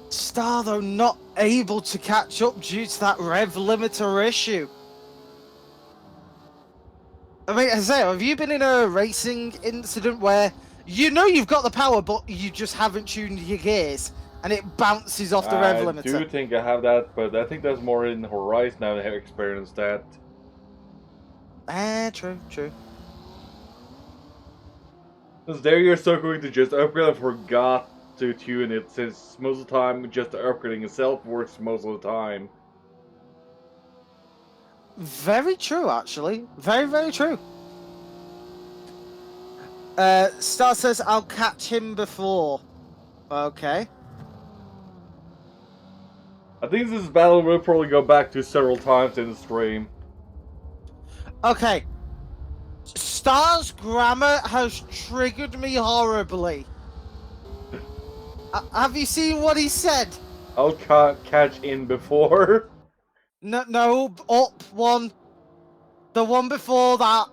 Star, though, not able to catch up due to that rev limiter issue. I mean, Haseo, have you been in a racing incident where you know you've got the power, but you just haven't tuned your gears, and it bounces off the rev limiter? I do think I have that, but I think that's more in Horizon now. I have experienced that. True. Because there you're so going to just upgrade and forgot to tune it, since most of the time just the upgrading itself works most of the time. Very true, actually. Very, very true. Star says, I'll catch him before. Okay. I think this battle will probably go back to several times in the stream. Okay. Star's grammar has triggered me horribly. Have you seen what he said? I'll catch in before. No, up one. The one before that.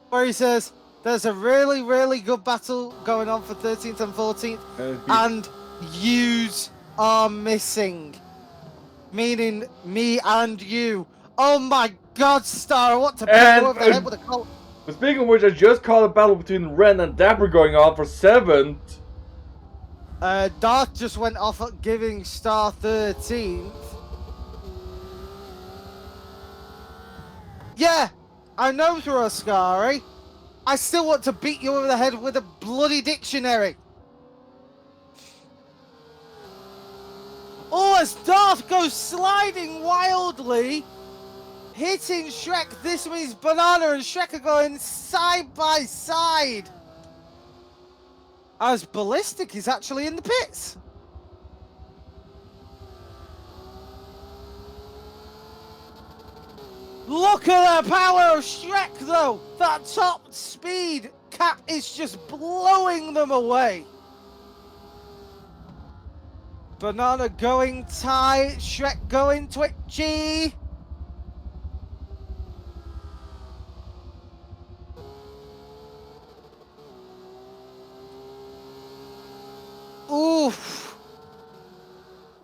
Where he says, there's a really, really good battle going on for 13th and 14th. And yous are missing. Meaning me and you. Oh my god, Star, I want to beat you over the head with a coat. Speaking of which, I just caught a battle between Ren and Dapper going on for 7th. Darth just went off at giving Star 13th. Yeah, I know Throskari. I still want to beat you over the head with a bloody dictionary. Oh, as Darth goes sliding wildly, hitting Shrek. This means Banana and Shrek are going side by side. As Ballistic is actually in the pits. Look at the power of Shrek, though. That top speed cap is just blowing them away. Banana going tight, Shrek going twitchy. Oof.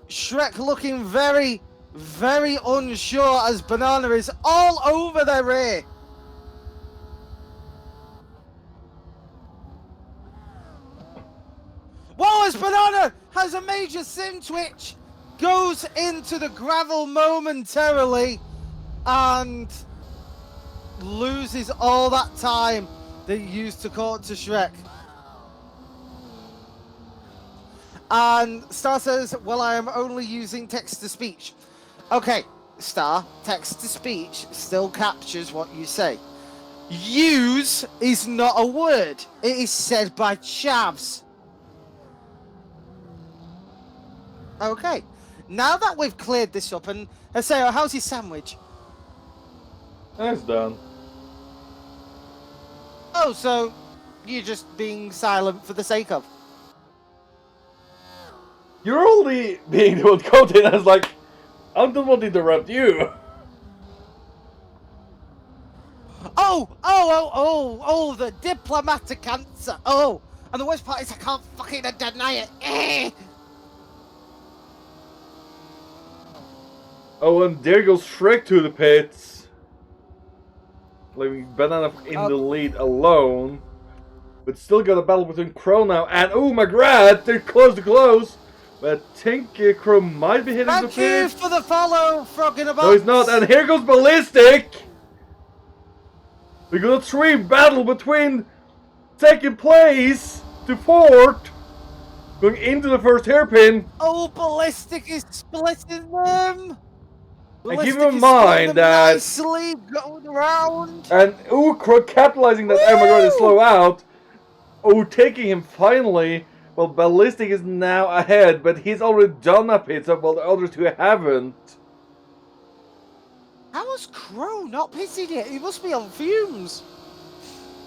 Shrek looking very, very unsure as Banana is all over their rear. Whoa, as Banana has a major sim twitch, goes into the gravel momentarily and loses all that time that he used to call it to Shrek. And Star says, well, I am only using text-to-speech. Okay, Star, text-to-speech still captures what you say. Use is not a word. It is said by chavs. Okay. Now that we've cleared this up, and Haseo, how's your sandwich? That's done. Oh, so you're just being silent for the sake of? You're only being the one quoted as like, I don't want to interrupt you. Oh, the diplomatic answer. Oh, and the worst part is I can't fucking deny it. Oh, and there goes Shrek to the pits. Leaving Banana in the lead alone. But still got a battle between Crow now and McGrath. They're close to close. But I think Crow might be hitting the pit. Thank you for the follow, Frog in a Box. No, he's not. And here goes Ballistic. We got a 3 battle between second place to fourth. Going into the first hairpin. Oh, Ballistic is splitting them. And keep in mind that nicely going around. And Crow capitalizing that McGrath is slow out. Taking him finally. Well, Ballistic is now ahead, but he's already done a pit stop while the other two haven't. How has Crow not pitted yet? He must be on fumes.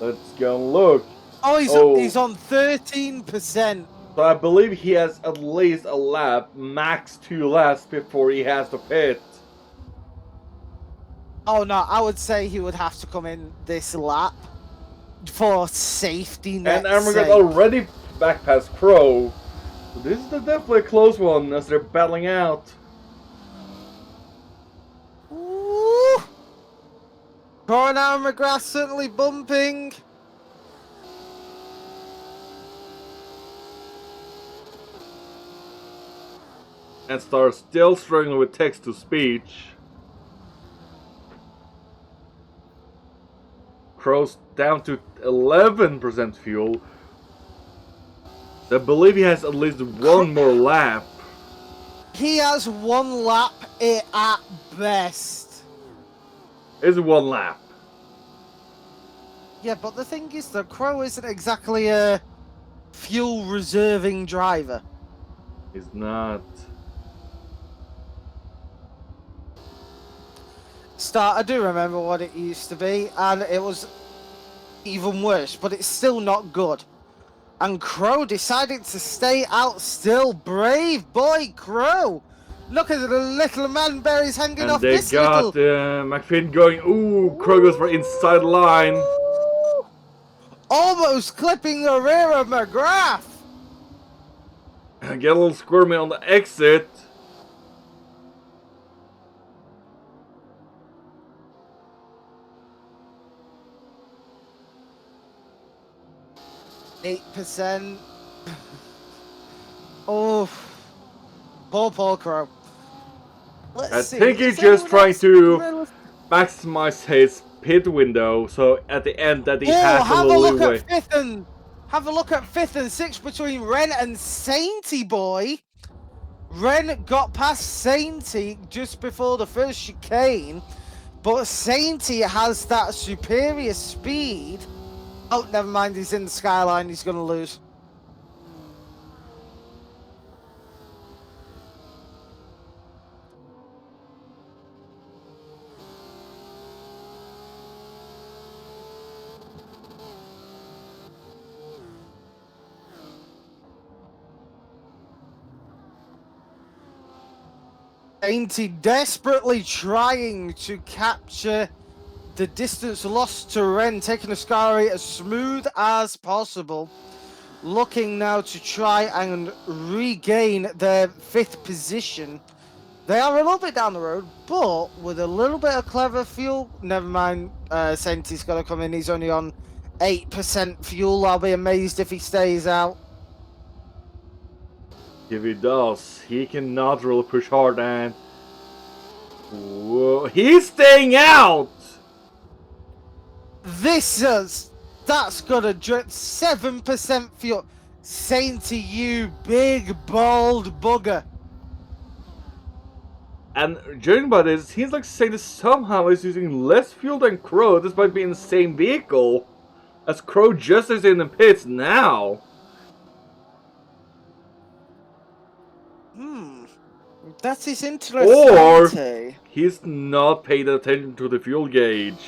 Let's go and look. Oh, he's on 13%. So I believe he has at least a lap, max 2 laps before he has to pit. Oh no, I would say he would have to come in this lap for safety net. And Armageddon already back past Crow. So this is definitely a close one as they're battling out. Ooh. Crow and McGrath certainly bumping. And Star still struggling with text to speech. Crow's down to 11% fuel. I believe he has at least one more lap. He has 1 lap at best. It's 1 lap. Yeah, but the thing is that Crow isn't exactly a fuel reserving driver. He's not. I do remember what it used to be, and it was even worse, but it's still not good. And Crow decided to stay out still. Brave boy, Crow. Look at the little man berries hanging And off they this got McFinn going. Crow goes for inside line. Ooh. Almost clipping the rear of McGrath. Get a little squirmy on the exit. %. Oh, poor Crow. I think he's just trying to maximize his pit window, so at the end that he has a little leeway. Have a look at 5th and 6th between Ren and Sainty boy. Ren got past Sainty just before the first chicane, but Sainty has that superior speed. Oh, never mind, he's in the skyline, he's gonna lose. Sainty desperately trying to capture the distance lost to Ren, taking the Scary as smooth as possible. Looking now to try and regain their 5th position. They are a little bit down the road, but with a little bit of clever fuel. Never mind, Sainty's got to come in. He's only on 8% fuel. I'll be amazed if he stays out. If he does, he cannot really push hard, and whoa, he's staying out. That's got a 7% fuel. Sainty, you big bald bugger. And judging by this, it seems like Sainty somehow is using less fuel than Crow despite being in the same vehicle. As Crow just is in the pits now. That is interesting. Or he's not paid attention to the fuel gauge.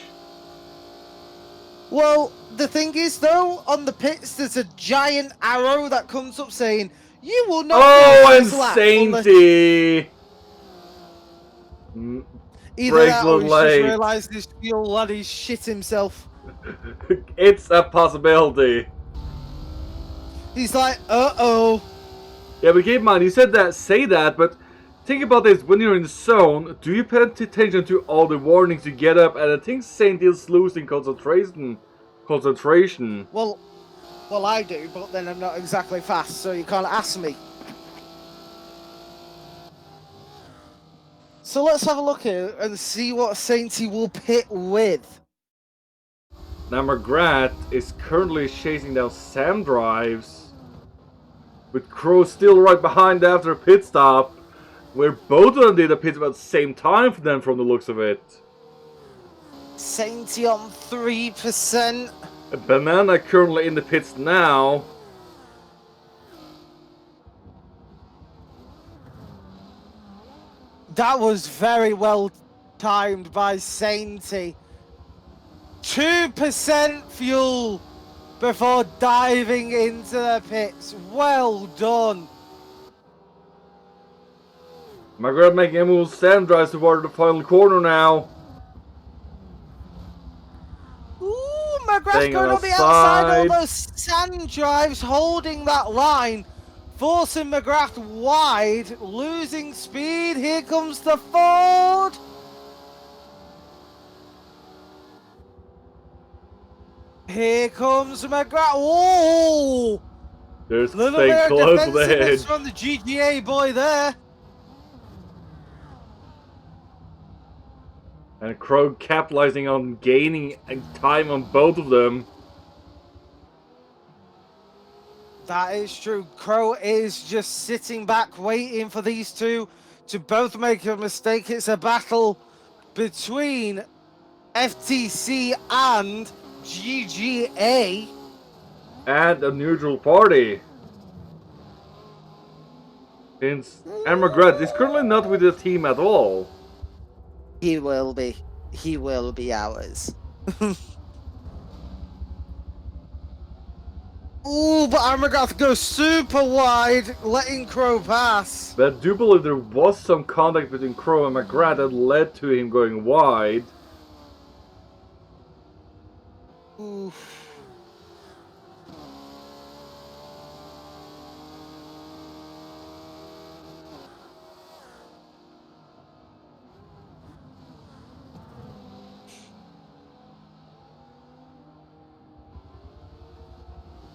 Well, the thing is, though, on the pits, there's a giant arrow that comes up saying, "You will not." Oh, and Sainty! Either Breaks that, the or he's just leg. realised his fuel lad he's shit himself. It's a possibility. He's like, uh-oh. Yeah, but keep in mind, you said that, say that, but think about this, when you're in the zone, do you pay attention to all the warnings you get up? And I think Saint is losing concentration. Well, I do, but then I'm not exactly fast, so you can't ask me. So let's have a look here and see what Sainty will pit with. Now McGrath is currently chasing down Sam Drives, with Crow still right behind after a pit stop, where both of them did a pit stop at the same time for them from the looks of it. Sainty on 3%. Banana currently in the pits now. That was very well timed by Sainty. 2% fuel before diving into the pits. Well done. McGrath making a move. Sam drives toward the final corner now. Ooh, McGrath Staying going on on the the outside. side. All those sand drives holding that line, forcing McGrath wide, losing speed. Here comes the Ford. Here comes McGrath. Whoa! There's Little staying bit of close to the defensiveness edge. from the GGA boy there. And Crow capitalizing on gaining time on both of them. That is true. Crow is just sitting back waiting for these two to both make a mistake. It's a battle between FTC and GGA. And a neutral party. Since McGrath is currently not with the team at all. He will be. He will be ours. Ooh, but Armagoth goes super wide, letting Crow pass. But I do believe there was some contact between Crow and McGrath that led to him going wide. Oof.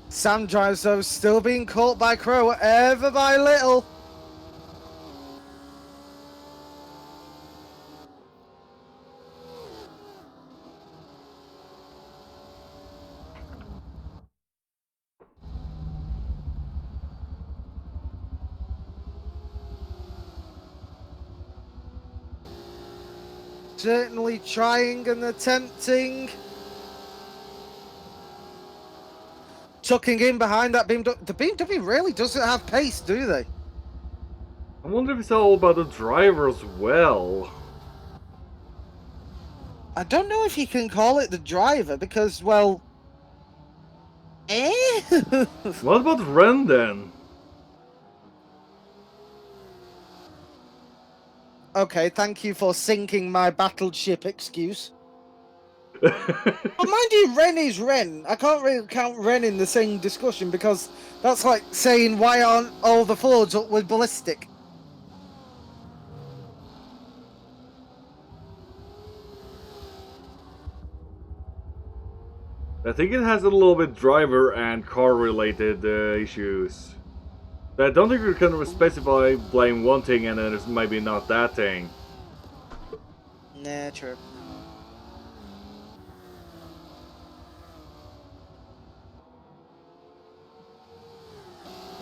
Sam drives though, still being caught by Crow ever by little. Certainly trying and attempting. Tucking in behind that BMW. The BMW really doesn't have pace, do they? I wonder if it's all about the driver as well. I don't know if you can call it the driver because, well... What about Ren then? Okay, thank you for sinking my battleship excuse. But mind you, Ren is Ren. I can't really count Ren in the same discussion because that's like saying why aren't all the Fords up with ballistic? I think it has a little bit driver and car related issues. I don't think you can specify blame one thing and then it's maybe not that thing. Nah, true.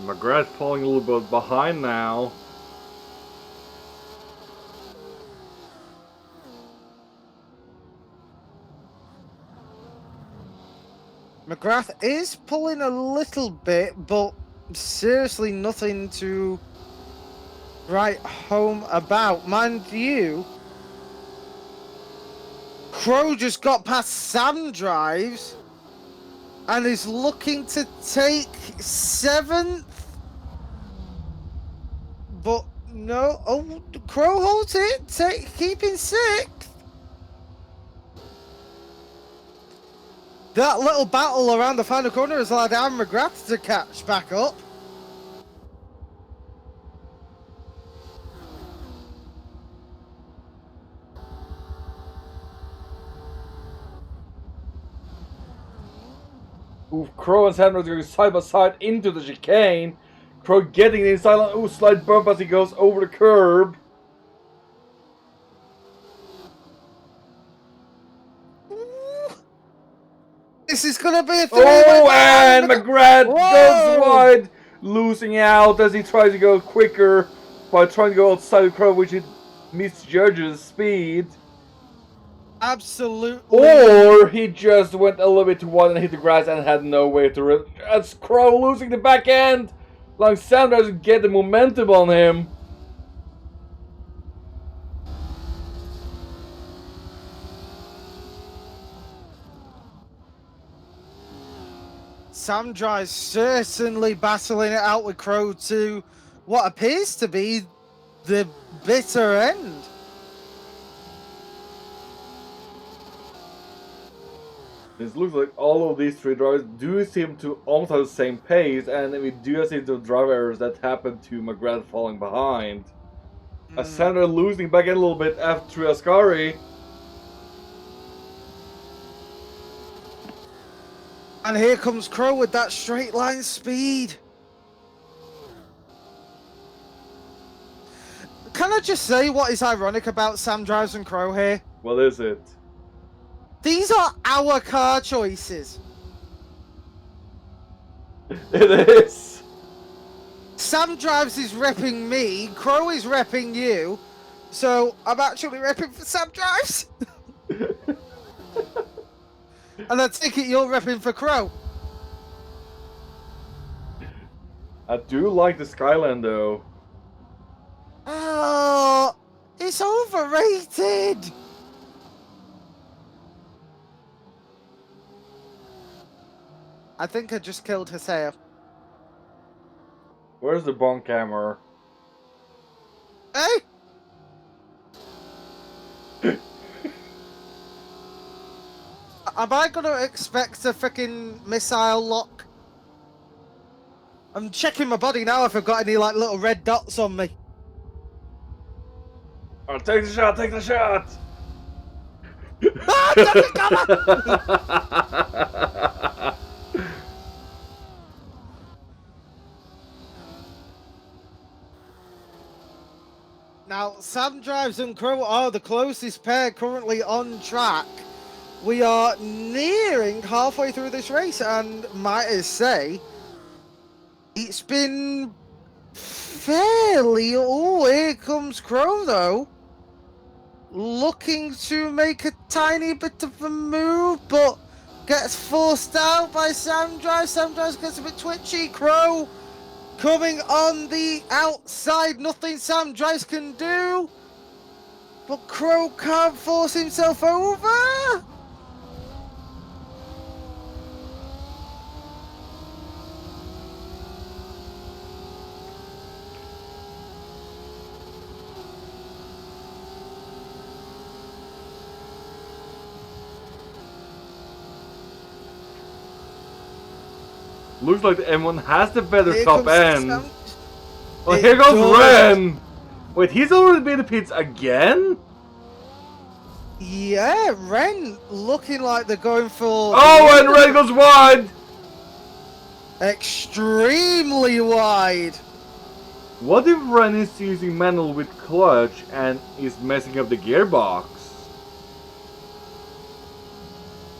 McGrath falling a little bit behind now. McGrath is pulling a little bit, but seriously nothing to write home about. Mind you, Crow just got past Sam Drives and is looking to take 7th. But no, oh, Crow holds it, keeping 6th. That little battle around the final corner has allowed Aaron McGrath to catch back up. Ooh, Crow and Sandra going side by side into the chicane. Crow getting the inside line. Ooh, slight bump as he goes over the curb. This is gonna be a Oh, and McGrath goes wide, losing out as he tries to go quicker by trying to go outside the Crow, which it misjudges speed. Absolutely. Or he just went a little bit too wide and hit the grass and had no way to. As Crow losing the back end, like Sam doesn't get the momentum on him. Sam Drive's certainly battling it out with Crow to what appears to be the bitter end. It looks like all of these three drivers do seem to almost have the same pace, and we do see the driver errors that happened to McGrath falling behind. As Sandra losing back in a little bit after Ascari. And here comes Crow with that straight line speed. Can I just say what is ironic about Sam Drives and Crow here? What is it? These are our car choices. It is. Sam Drives is repping me, Crow is repping you, so I'm actually repping for Sam Drives. And I take it you're repping for Crow. I do like the Skyline though. Oh, it's overrated. I think I just killed Haseo. Where's the bonk hammer? Hey? Am I gonna expect a freaking missile lock? I'm checking my body now if I've got any like little red dots on me. Oh, take the shot, take the shot! Ah, now, Sam Drives and Crow are the closest pair currently on track. We are nearing halfway through this race, and might I say, it's been fairly... Oh, here comes Crow, though. Looking to make a tiny bit of a move, but gets forced out by Sam Drives. Sam Drives gets a bit twitchy. Crow coming on the outside. Nothing Sam Drives can do. But Crow can't force himself over. Looks like the M1 has the better Here top comes end. Sam- Well, It here goes does. Ren! Wait, he's already been the pits again? Yeah, Ren looking like they're going for... Oh, and Ren goes wide! extremely wide. What if Ren is using manual with clutch and is messing up the gearbox?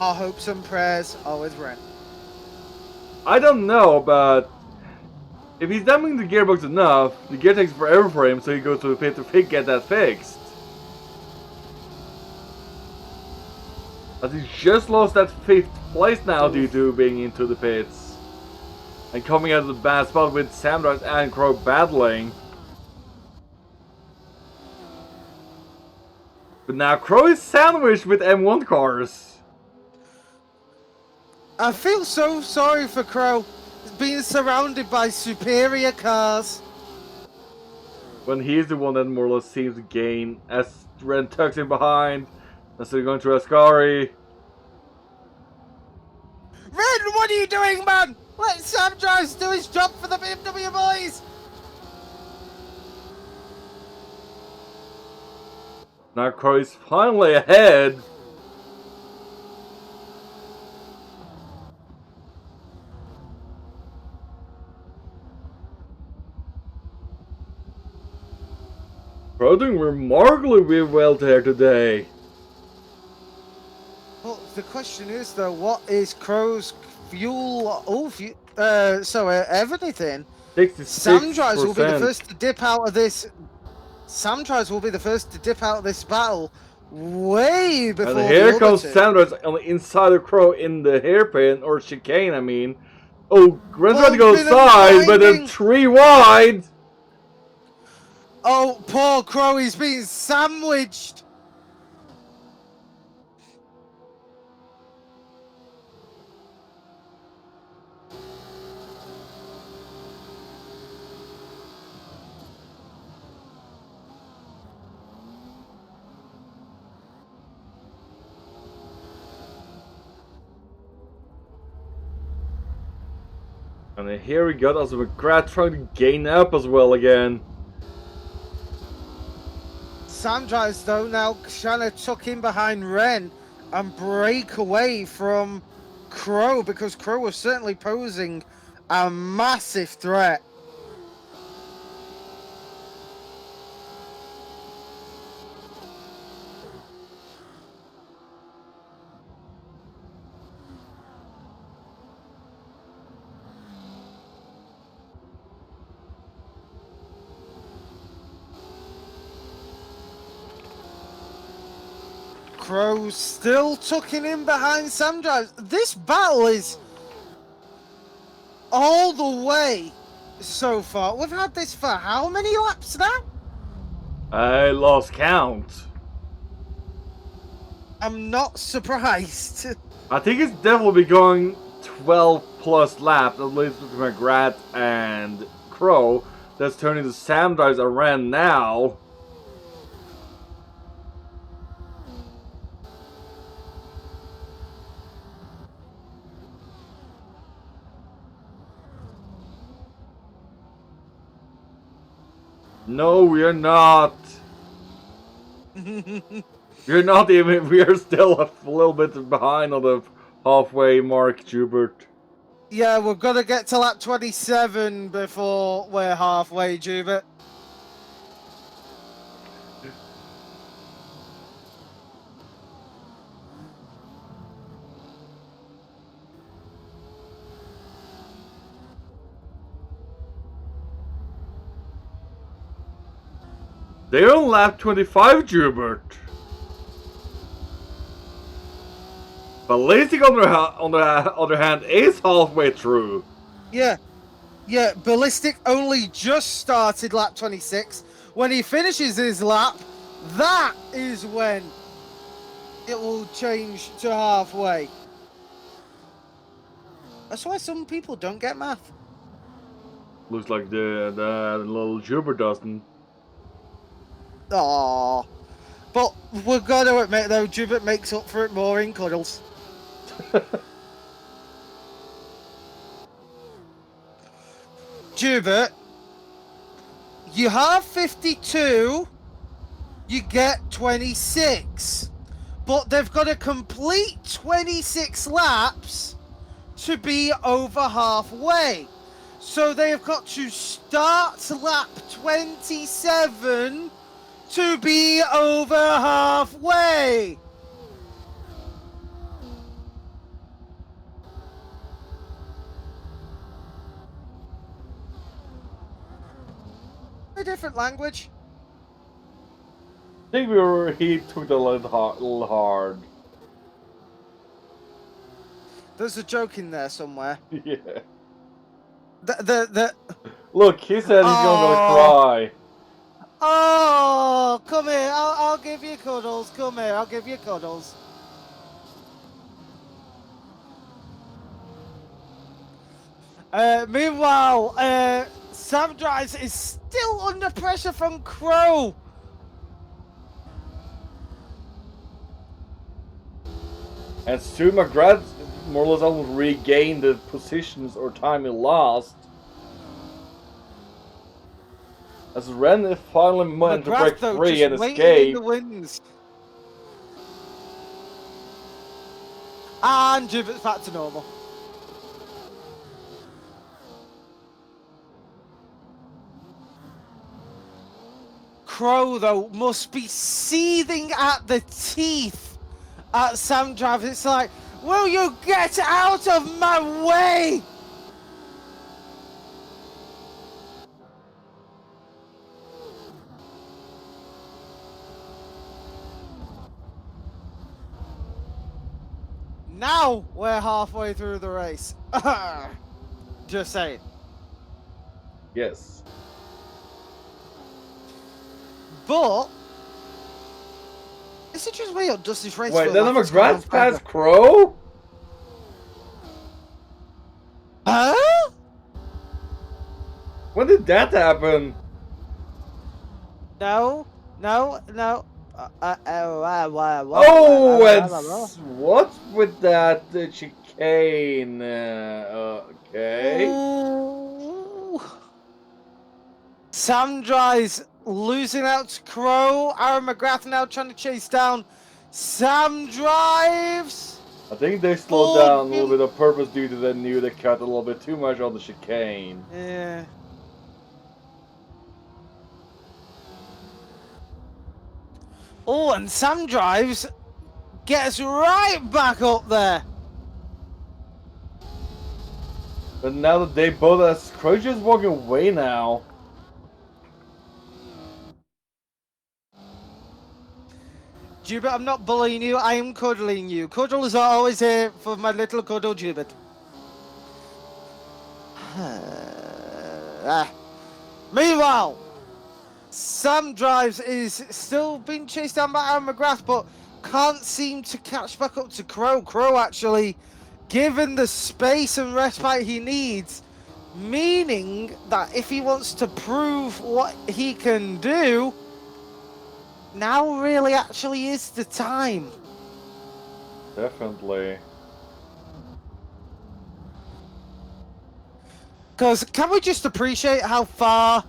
Our hopes and prayers are with Ren. I don't know, but if he's damping the gearbox enough, the gear takes forever for him, so he goes to the pit to get that fixed. As he just lost that 5th place now due to being into the pits. And coming out of the bad spot with Samdrive and Crow battling. But now Crow is sandwiched with M1 cars. I feel so sorry for Crow, being surrounded by superior cars. When he's the one that more or less seems to gain as Ren tucks in behind. Instead of going to Ascari. Ren, what are you doing, man? Let Sam Drives do his job for the BMW boys. Now Crow is finally ahead. Crow doing remarkably well there today. Well, the question is though, what is Crow's fuel? Everything. 66%. Sam Drives will be the first to dip out of this. Sam Drives will be the first to dip out of this battle way before And here the comes other two. Sanders on the inside of Crow in the hairpin or chicane, I mean. Oh, Ren's trying to go side, but they're 3 wide. Oh, poor Crow, he's being sandwiched. And then here we got us McGrath trying to gain up as well again. Sam Drives though now trying to tuck in behind Ren and break away from Crow, because Crow was certainly posing a massive threat. Crow still tucking in behind Sam Drives. This battle is all the way so far. We've had this for how many laps now? I lost count. I'm not surprised. I think it's definitely going 12 plus laps, at least with McGrath and Crow. That's turning to Sam Drives around now. No, we are not. We're not even. We are still a little bit behind on the halfway mark, Jubert. Yeah, we've got to get to lap 27 before we're halfway, Jubert. They're on lap 25, Jubert. Ballistic on the other hand is halfway through. Yeah, Ballistic only just started lap 26. When he finishes his lap, that is when it will change to halfway. That's why some people don't get math. Looks like the little Jubert doesn't. Aww. But we've got to admit though, Jubert makes up for it more in cuddles. Jubert, you have 52, you get 26. But they've got to complete 26 laps to be over halfway. So they've got to start lap 27 to be over halfway. A different language. I think he took it a little hard. There's a joke in there somewhere. Yeah. The Look, he said he's gonna Oh. cry. Oh, come here. I'll give you cuddles. Come here. I'll give you cuddles. Meanwhile, Sam Drives is still under pressure from Crow. And soon McGrath more or less almost regained the positions or time he lost. As Ren finally managed to break McGrath, though, free just and waiting escape. in the wings. And Gibbet's back to normal. Crow, though, must be seething at the teeth at Sam Drives. It's like, will you get out of my way? Now we're halfway through the race. Just saying. Yes. But is it just me or does this race Wait, feel then like it's gone on McGrath forever? passed Crow? Huh? When did that happen? No. Oh, and what's with that chicane? Okay. Ooh. Sam Drives losing out to Crow. Aaron McGrath now trying to chase down Sam Drives. I think they slowed down a little bit on purpose due to they knew they cut a little bit too much on the chicane. Yeah. Oh, and Sam Drives gets right back up there. But now that they both are Crow's just walking away now. Jubit, I'm not bullying you, I am cuddling you. Cuddles are always here for my little cuddle, Jubit. Meanwhile, Sam Drives is still being chased down by Aaron McGrath, but can't seem to catch back up to Crow. Crow actually given the space and respite he needs, meaning that if he wants to prove what he can do, now really actually is the time. Definitely. Because can we just appreciate how far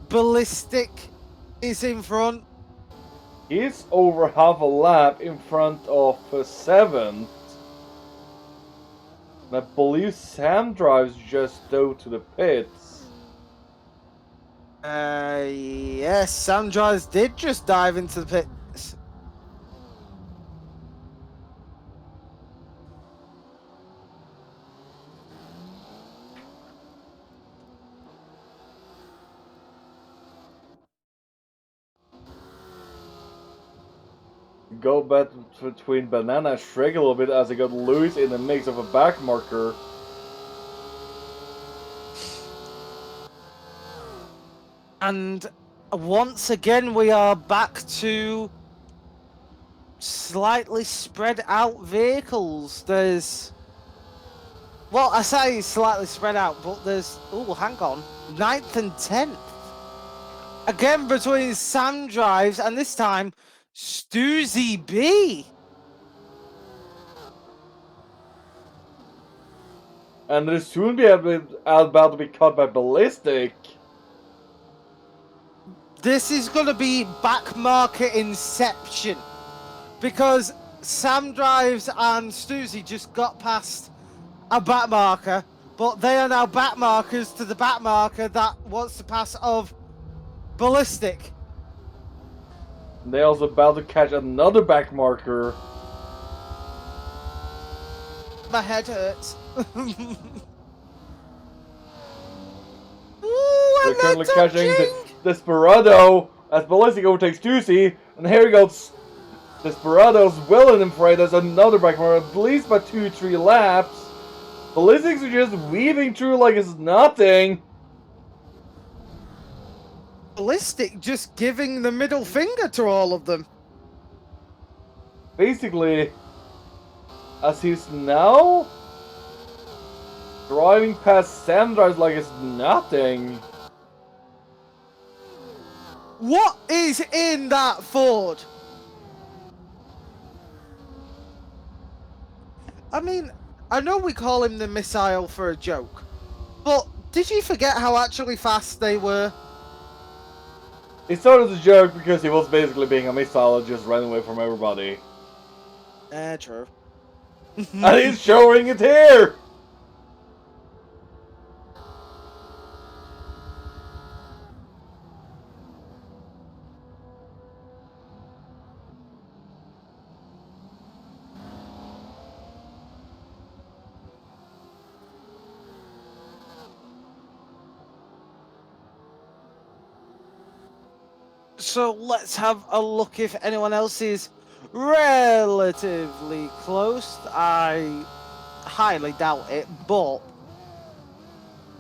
Ballistic is in front? He's over half a lap in front of 7th. I believe Sam Drives just dove to the pits. Yes, Sam Drives did just dive into the pits. Go back between Banana and Shrek a little bit as he got loose in the mix of a back marker. And once again, we are back to slightly spread out vehicles. There's, well, I say slightly spread out, but there's, oh, hang on, 9th and 10th. Again between Sam Drives and this time Stoozy B. And they'll soon be about to be caught by Ballistic. This is going to be back market inception, because Sam Drives and Stoozy just got past a back marker, but they are now back markers to the back marker that wants to pass of Ballistic. They're also about to catch another back marker. My head hurts. Ooh, They're currently catching the Desperado as Ballistic overtakes Juicy, and here he goes. Desperado's well in fray. There's another bike for at least by 2-3 laps. Ballistics are just weaving through like it's nothing. Ballistic just giving the middle finger to all of them. Basically, as he's now driving past Sandra like it's nothing. What is in that Ford? I mean, I know we call him the missile for a joke, but did you forget how actually fast they were? It started as a joke because he was basically being a missile and just ran away from everybody. True. And he's showing it here! So let's have a look if anyone else is relatively close. I highly doubt it, but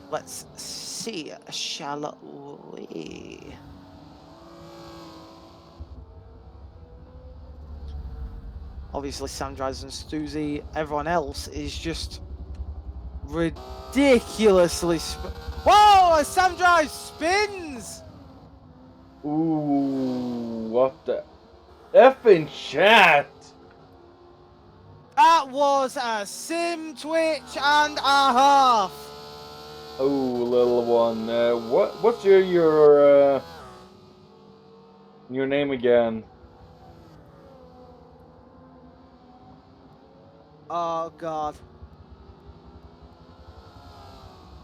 let's see, shall we? Obviously, Sandrise and Stuzy, everyone else is just ridiculously. Whoa! Sandrise spins! Ooh, what the effing chat? That was a sim twitch and a half. Oh, little one. What's your name again? Oh god.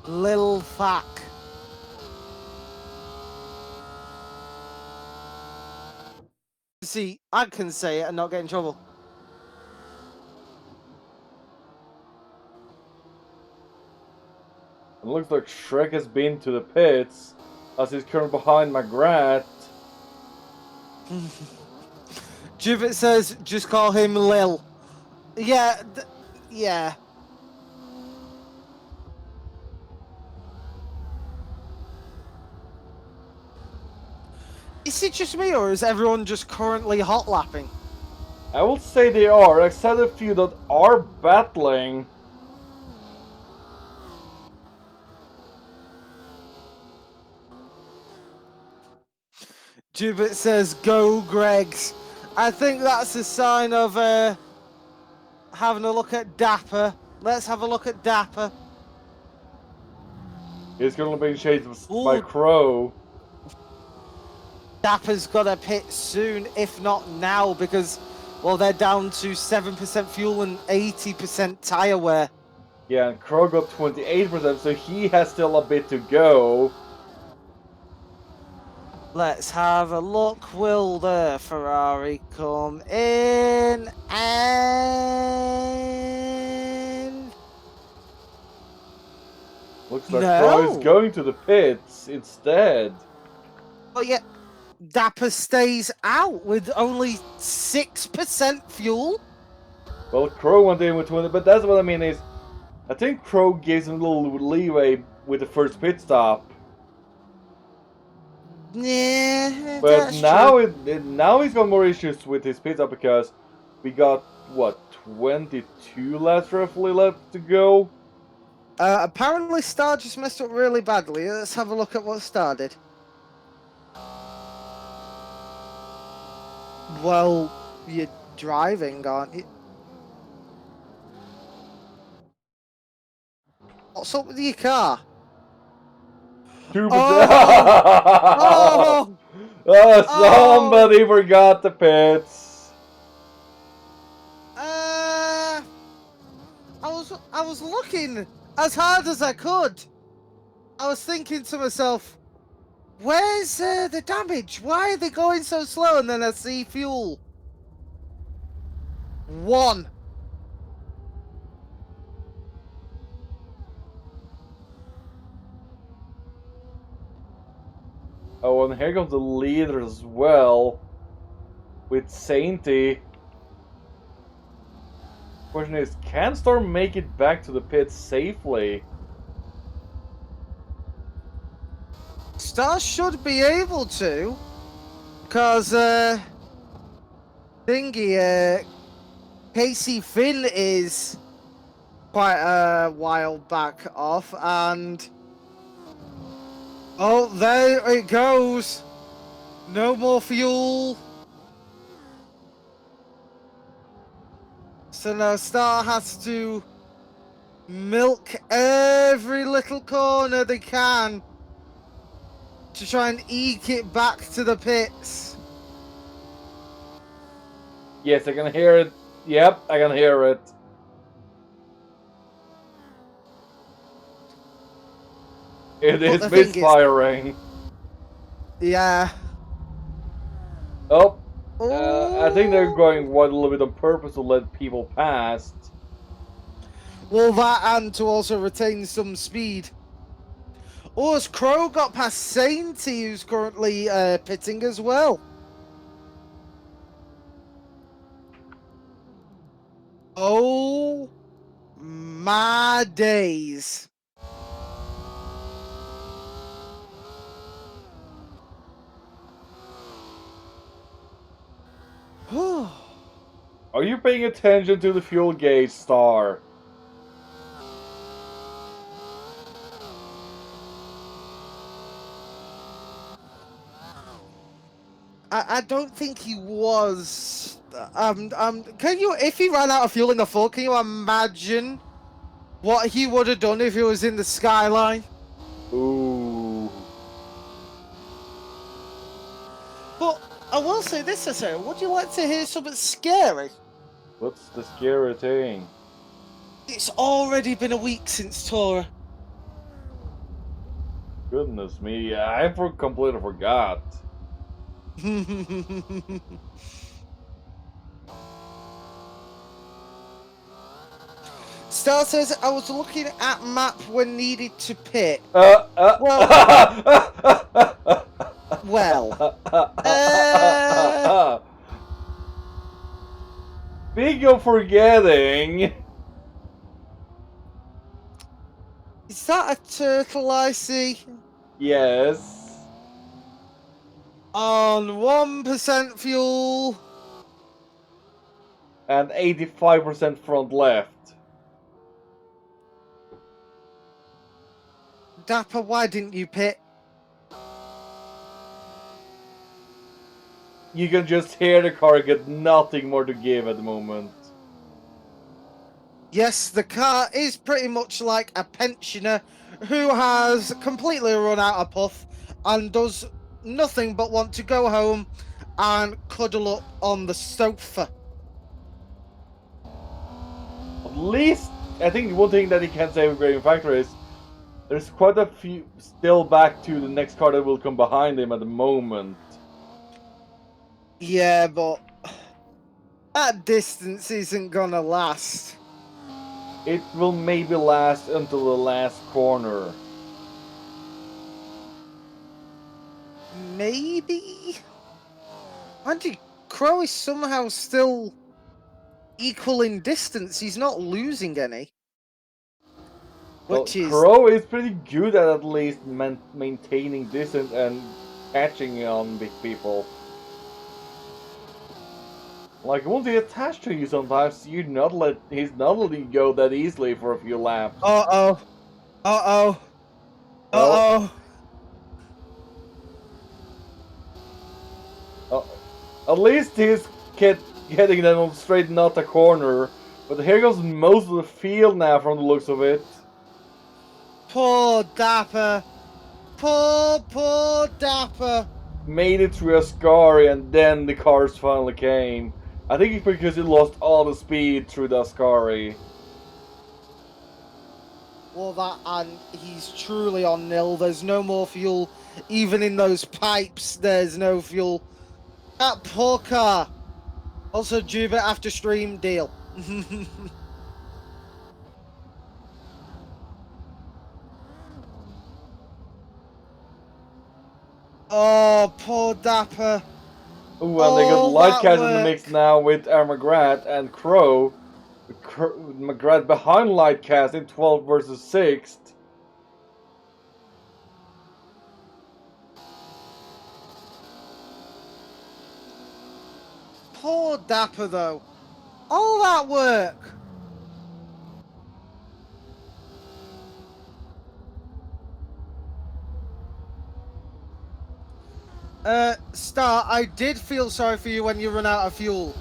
Lil fuck. See, I can say it and not get in trouble. It looks like Shrek has been to the pits, as he's currently behind McGrath. Jubit says, just call him Lil. Yeah, yeah. Is it just me, or is everyone just currently hot lapping? I will say they are, except a few that are battling. Jubit says, go Gregs. I think that's a sign of having a look at Dapper. Let's have a look at Dapper. He's currently being chased Ooh. by Crow. Dapper's got to pit soon, if not now, because, well, they're down to 7% fuel and 80% tire wear. Yeah, and Crow got 28%, so he has still a bit to go. Let's have a look. Will the Ferrari come in? And Looks like no. Crow is going to the pits instead. But yet, Dapper stays out with only 6% fuel. Well, Crow went in with 20, but that's what I mean is, I think Crow gives him a little leeway with the first pit stop. Yeah, But that's now true. now he's got more issues with his pit stop because we got, what, 22 laps roughly left to go? Apparently Star just messed up really badly. Let's have a look at what Star did. Well, you're driving, aren't you? What's up with your car? 2%. Oh! Somebody forgot the pits. I was looking as hard as I could. I was thinking to myself, where's the damage? Why are they going so slow? And then I see fuel. 1. Oh, and here comes the leader as well. with Sainty. Question is, can Storm make it back to the pit safely? Star should be able to, because Casey Finn is quite a while back off, and oh, there it goes. No more fuel. So now Star has to milk every little corner they can to try and eke it back to the pits. Yes, I can hear it. Yep, I can hear it. It is misfiring. Yeah. Oh, I think they're going wide a little bit on purpose to let people past. Well, that and to also retain some speed. Oh, has Crow got past Sainty, who's currently pitting as well? Oh my days. Are you paying attention to the fuel gauge, Star? I don't think he was. Can you, if he ran out of fuel in the fall, can you imagine what he would have done if he was in the skyline? Ooh. But I will say this, Sarah, would you like to hear something scary? What's the scary thing? It's already been a week since Tora. Goodness me, I completely forgot. Star says, I was looking at map when needed to pit. Well, Speaking of forgetting... Is that a turtle I see? Yes. On 1% fuel. And 85% front left. Dapper, why didn't you pit? You can just hear the car get nothing more to give at the moment. Yes, the car is pretty much like a pensioner who has completely run out of puff and does nothing but want to go home and cuddle up on the sofa. At least, I think one thing that he can say with Grading Factor is there's quite a few still back to the next car that will come behind him at the moment. Yeah, but that distance isn't gonna last. It will maybe last until the last corner. Maybe? Andy, Crow is somehow still equal in distance. He's not losing any. Which is... Crow is pretty good at least maintaining distance and catching on big people. Like, once he attached to you sometimes, he's not letting you go that easily for a few laps. Uh-oh. Uh-oh. Uh-oh. At least he's getting them straight not the corner. But here goes most of the field now from the looks of it. Poor Dapper. Poor Dapper. Made it through Ascari and then the cars finally came. I think it's because he lost all the speed through the Ascari. Well, that, and he's truly on nil. There's no more fuel. Even in those pipes, there's no fuel. That poor car. Also, Juba after stream deal. Oh, poor Dapper. Ooh, and they got All that Lightcast in the mix work. now with McGrath and Crow. McGrath behind Lightcast in 12th versus 6th. Poor Dapper, though. All that work. Star, I did feel sorry for you when you run out of fuel.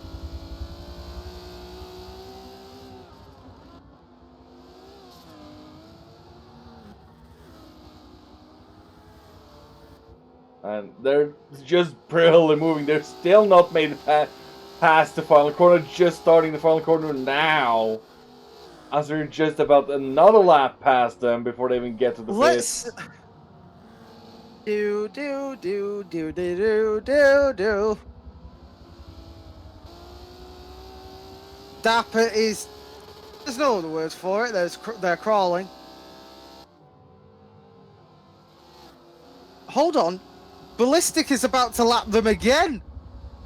And they're just barely moving. They're still not made it past the final corner. Just starting the final corner now. As they're just about another lap past them before they even get to the Let's pits. do. Dapper is. There's no other words for it. They're crawling. Hold on. Ballistic is about to lap them again.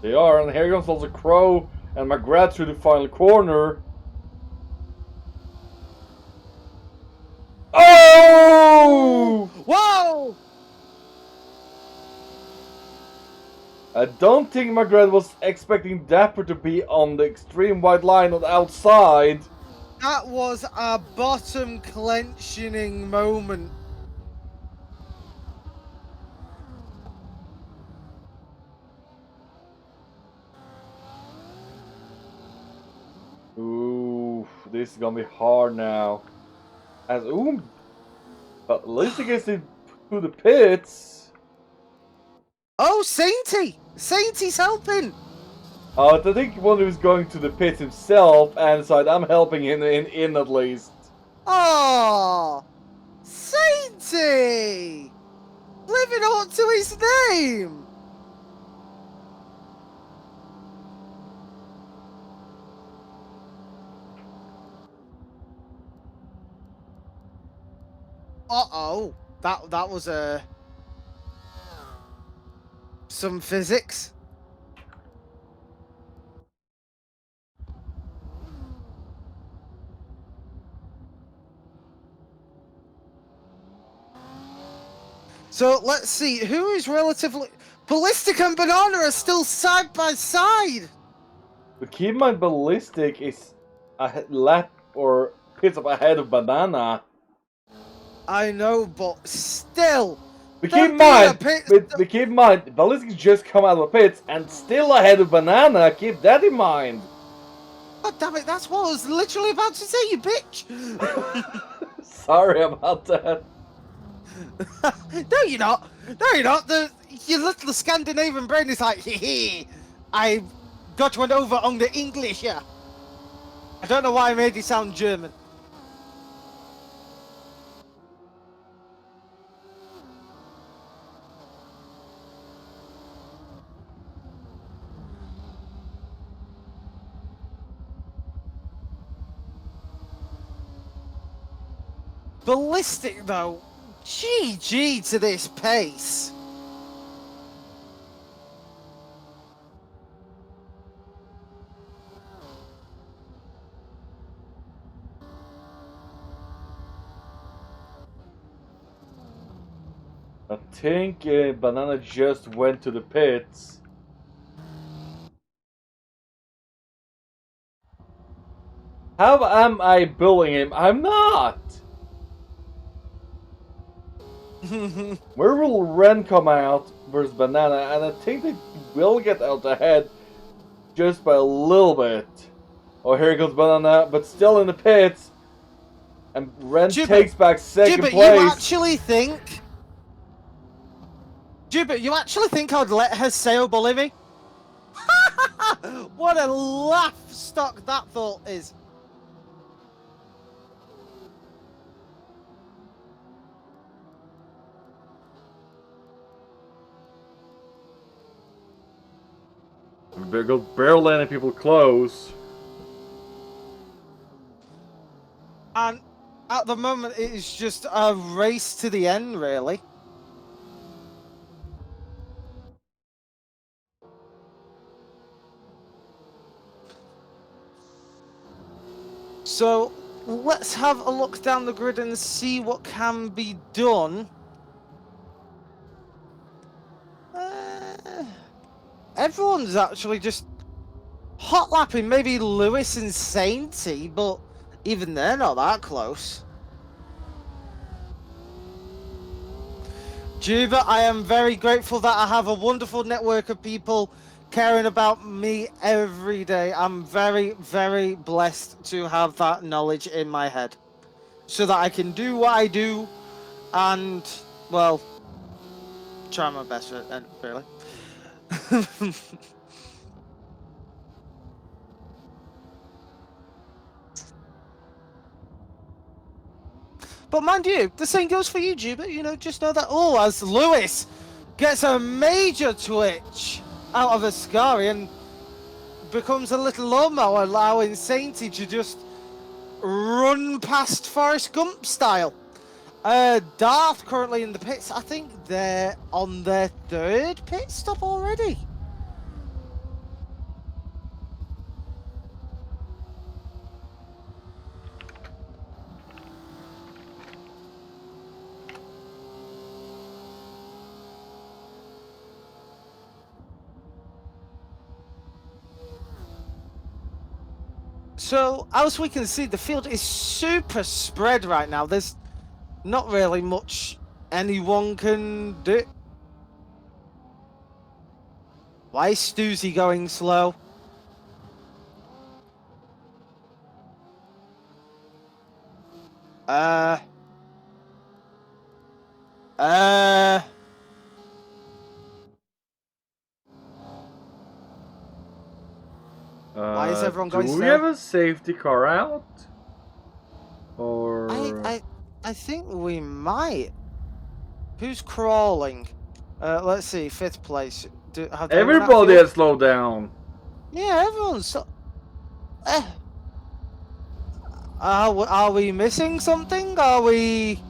They are, and here comes also Crow and McGrath through the final corner. Oh! Whoa! I don't think McGrath was expecting Dapper to be on the extreme white line on the outside. That was a bottom clenching moment. Ooh, this is gonna be hard now. But at least he gets to the pits. Oh, Sainty! Sainty's helping! I think one who's going to the pits himself and decided I'm helping him in at least. Oh! Sainty! Living up to his name! Uh-oh. That was some physics. So let's see, who is relatively... Ballistic and Banana are still side by side! But keep in mind, Ballistic is a lap or pits up ahead of Banana. I know, but still... But keep in mind, Ballistic's just come out of the pits and still ahead of Banana. Keep that in mind. God damn it, that's what I was literally about to say, you bitch! Sorry about that. No, you're not. No, you're not. Your little Scandinavian brain is like, hee, I got one over on the English, yeah. I don't know why I made it sound German. Ballistic, though. GG to this pace. I think Banana just went to the pits. How am I bullying him? I'm not! Where will Ren come out versus Banana? And I think they will get out ahead just by a little bit. Oh, here comes Banana, but still in the pits. And Ren takes back second place. You actually think... Jubit, you actually think I'd let her sail bully me? What a laugh stock that thought is. Barrel landing people close. And at the moment, it is just a race to the end, really. So let's have a look down the grid and see what can be done. Everyone's actually just hot lapping. Maybe Lewis and Sainty, but even they're not that close. Juba, I am very grateful that I have a wonderful network of people caring about me every day. I'm very, very blessed to have that knowledge in my head so that I can do what I do and, well, try my best for it, really. But mind you, the same goes for you, Juba. You know, just know that, as Lewis gets a major twitch out of Ascari and becomes a little lawnmower, allowing Sainty to just run past Forrest Gump style. Darth currently in the pits. I think they're on their 3rd pit stop already. So, as we can see, the field is super spread right now. There's not really much anyone can do. Why is Stuzy going slow? Why is everyone going do slow? we have a safety car out? Or I think we might. Who's crawling? Let's see, 5th place. everybody has slowed down. Yeah, everyone's. Are we missing something? Are we?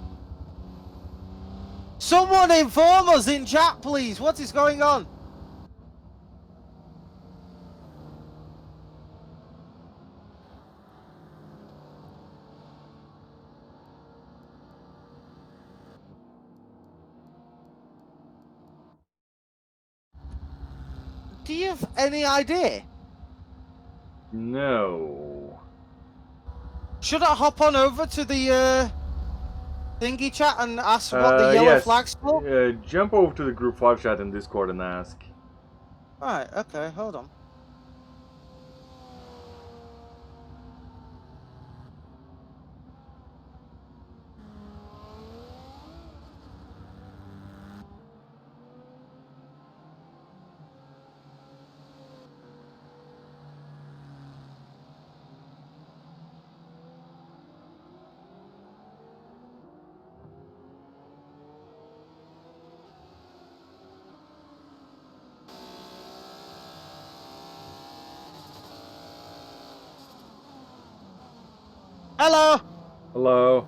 Someone inform us in chat, please. What is going on? Do you have any idea? No. Should I hop on over to the thingy chat and ask what the yellow yes. flag's for? Jump over to the Group 5 chat in Discord and ask. Alright, okay, hold on. Hello! Hello.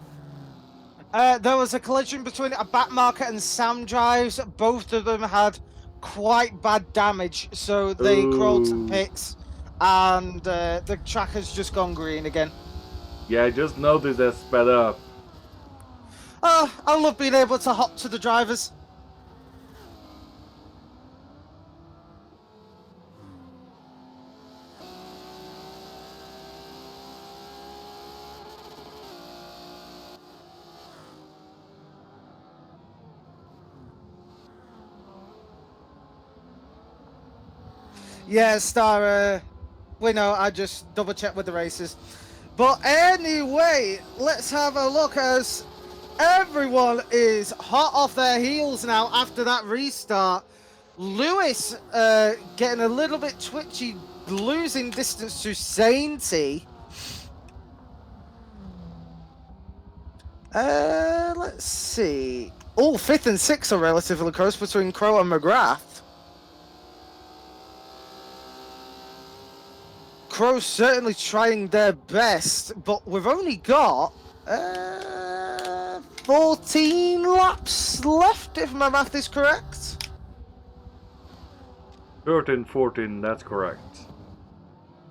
There was a collision between a back market and Sam Drives. Both of them had quite bad damage, so they crawled to pits, and the track has just gone green again. Yeah, I just noticed that sped up. I love being able to hop to the drivers. Yeah, Star, we know, I just double checked with the races. But anyway, let's have a look as everyone is hot off their heels now after that restart. Lewis getting a little bit twitchy, losing distance to Sainty. Let's see. Oh, 5th and 6th are relatively close between Crow and McGrath. Crow's certainly trying their best, but we've only got 14 laps left, if my math is correct. 13, 14, that's correct.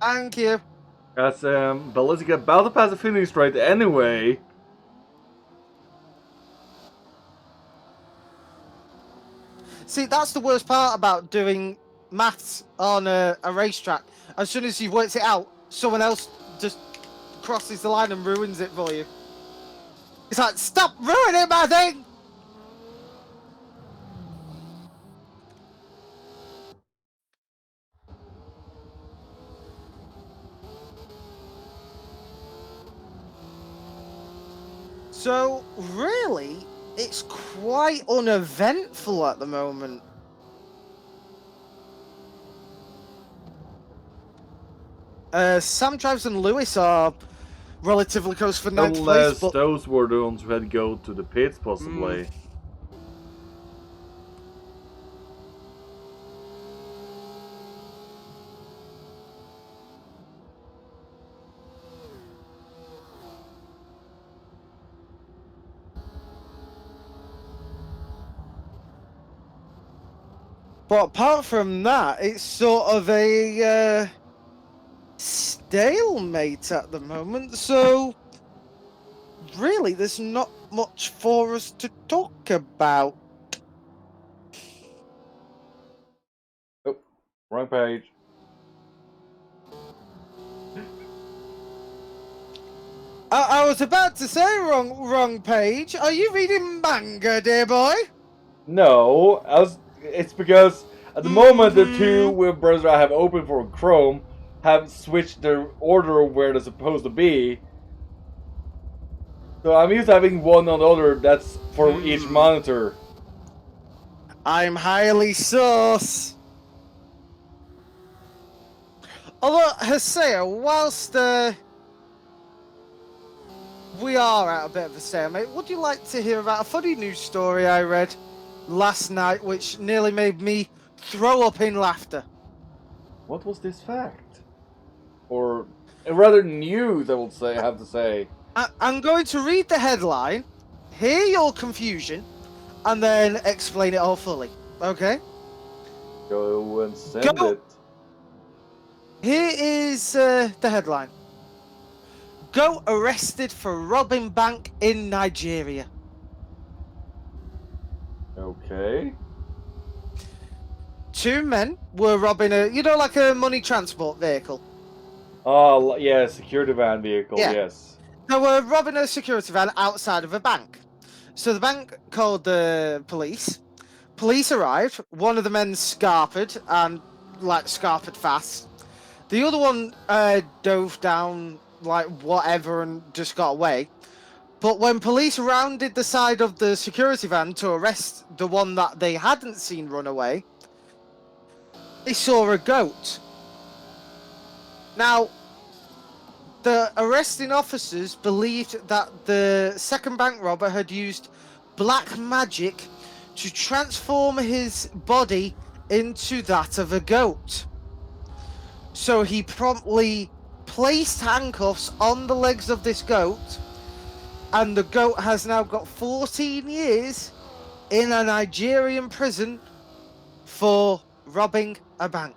Thank you. As Ballistic about to pass the finish straight anyway. See, that's the worst part about doing maths on a racetrack. As soon as you've worked it out, someone else just crosses the line and ruins it for you. It's like, stop ruining my thing! So, really, it's quite uneventful at the moment. Sam Drives and Lewis are relatively close for ninth place, Unless but those were the ones who had to go to the pits, possibly. But apart from that, it's sort of a stalemate at the moment, so really there's not much for us to talk about. Oh, wrong page. I was about to say wrong page. Are you reading manga, dear boy? No, it's because at the moment the two web browsers I have open for Chrome have switched their order of where they're supposed to be. So I'm used to having one on the other that's for each monitor. I'm highly sus. Although, Haseo, whilst we are at a bit of a stalemate, would you like to hear about a funny news story I read last night which nearly made me throw up in laughter? What was this fact? Or rather news, I will say. Have to say. I'm going to read the headline, hear your confusion, and then explain it all fully. Okay? Go and send Go. it. Here is the headline. Go arrested for robbing bank in Nigeria. Okay. Two men were robbing like a money transport vehicle. Oh, yeah, security van vehicle, Yeah. yes. They were robbing a security van outside of a bank. So the bank called the police. Police arrived. One of the men scarpered and scarpered fast. The other one dove down like whatever and just got away. But when police rounded the side of the security van to arrest the one that they hadn't seen run away, they saw a goat. Now, the arresting officers believed that the second bank robber had used black magic to transform his body into that of a goat. So he promptly placed handcuffs on the legs of this goat, and the goat has now got 14 years in a Nigerian prison for robbing a bank.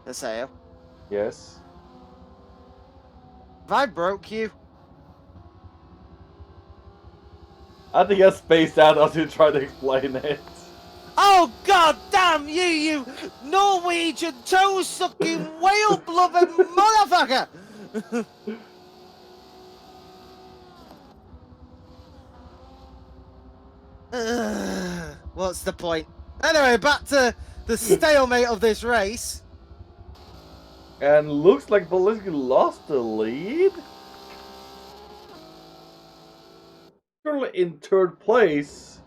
Haseo, Yes. have I broke you? I think I spaced out as you tried to explain it. Oh god damn you, you Norwegian toe-sucking whale-blubbing motherfucker! What's the point? Anyway, back to the stalemate of this race. And looks like Ballistic lost the lead. Currently in third place.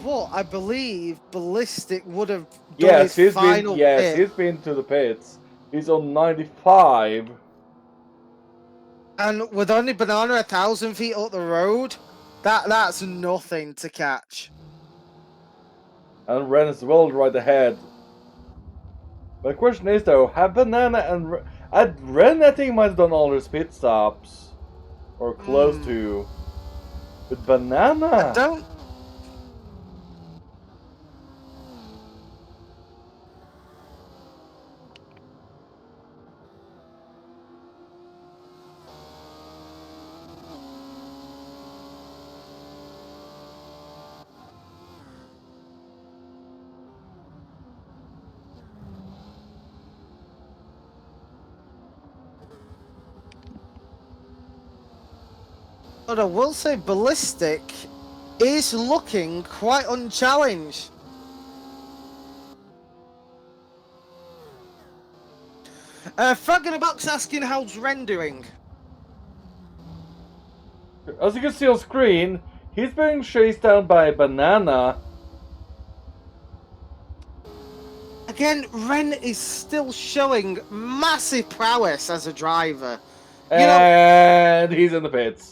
But I believe Ballistic would have done his final pit. he's been to the pits. He's on 95. And with only Banana 1,000 feet up the road, that's nothing to catch. And Ren is well right ahead. But the question is though, have Banana and Ren I think might have done all his pit stops. Or close to. With Banana? Don't. But I will say Ballistic is looking quite unchallenged. Frog in a Box asking how's Ren doing? As you can see on screen, he's being chased down by a Banana. Again, Ren is still showing massive prowess as a driver. And he's in the pits.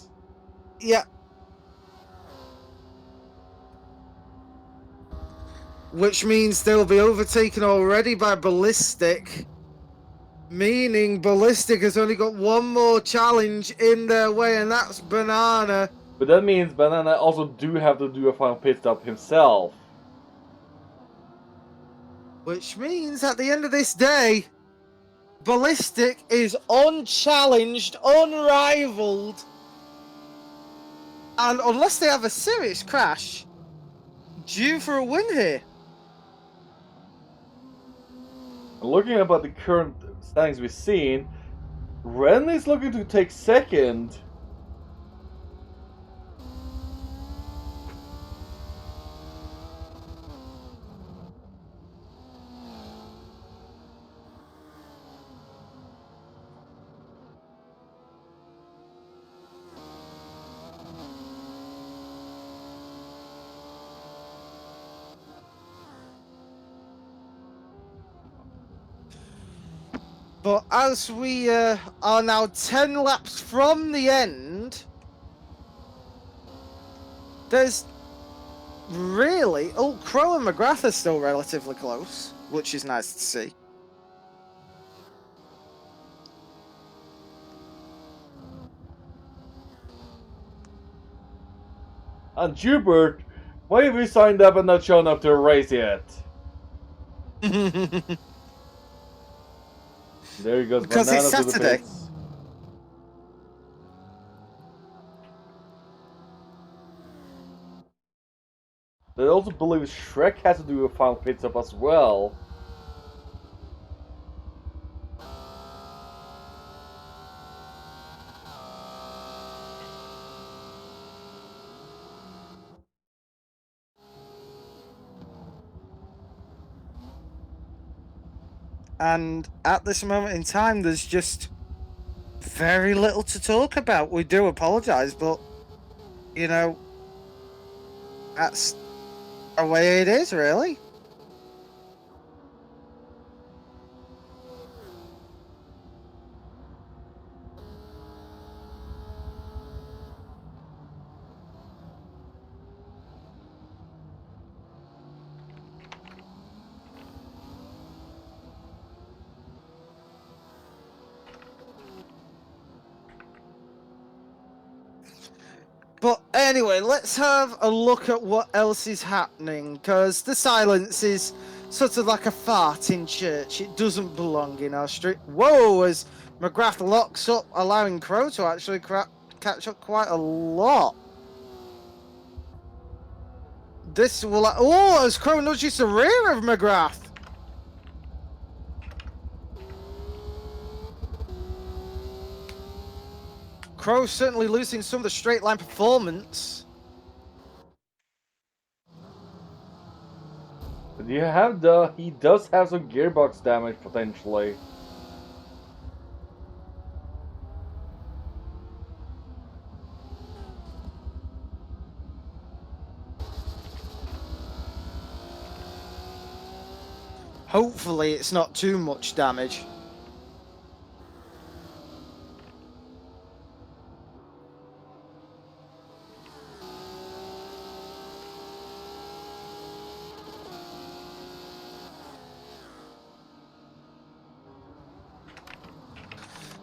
Yeah. Which means they'll be overtaken already by Ballistic. Meaning Ballistic has only got one more challenge in their way, and that's Banana. But that means Banana also do have to do a final pit stop himself. Which means at the end of this day, Ballistic is unchallenged, unrivaled. And unless they have a serious crash, due for a win here. Looking about the current standings we've seen, Ren is looking to take second. But as we are now 10 laps from the end, there's really... Oh, Crow and McGrath are still relatively close, which is nice to see. And Hubert, why have you signed up and not shown up to a race yet? There he goes, Because it's Banana to the Saturday. pits. I also believe Shrek has to do a final pit stop as well. And at this moment in time, there's just very little to talk about. We do apologise, but, you know, that's the way it is, really. But anyway, let's have a look at what else is happening, because the silence is sort of like a fart in church. It doesn't belong in our street. Whoa, as McGrath locks up, allowing Crow to actually catch up quite a lot. This will... Oh, as Crow nudges the rear of McGrath. Crow certainly losing some of the straight line performance. But he does have some gearbox damage potentially. Hopefully it's not too much damage.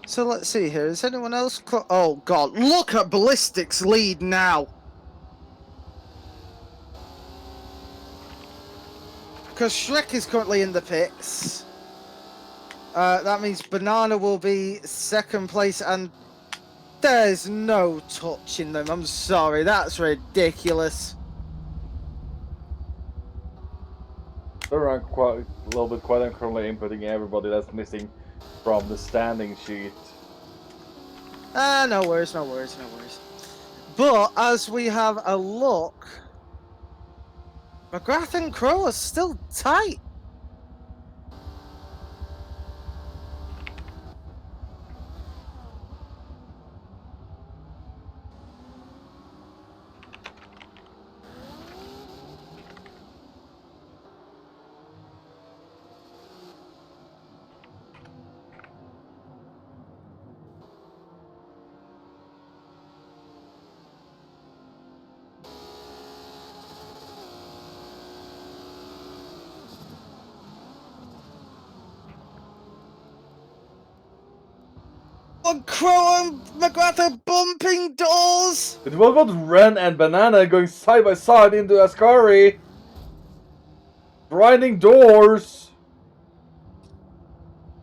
So let's see here. Is anyone else? Oh god, look at Ballistic's lead now. because Shrek is currently in the pits. That means Banana will be second place, and there's no touching them. I'm sorry, that's ridiculous. They're on quite a little bit quiet. I'm currently inputting everybody that's missing from the standing sheet. No worries, no worries, no worries. But as we have a look, McGrath and Crow are still tight. Oh, Crow and McGrath are bumping doors. But what about Ren and Banana going side by side into Ascari? Grinding doors!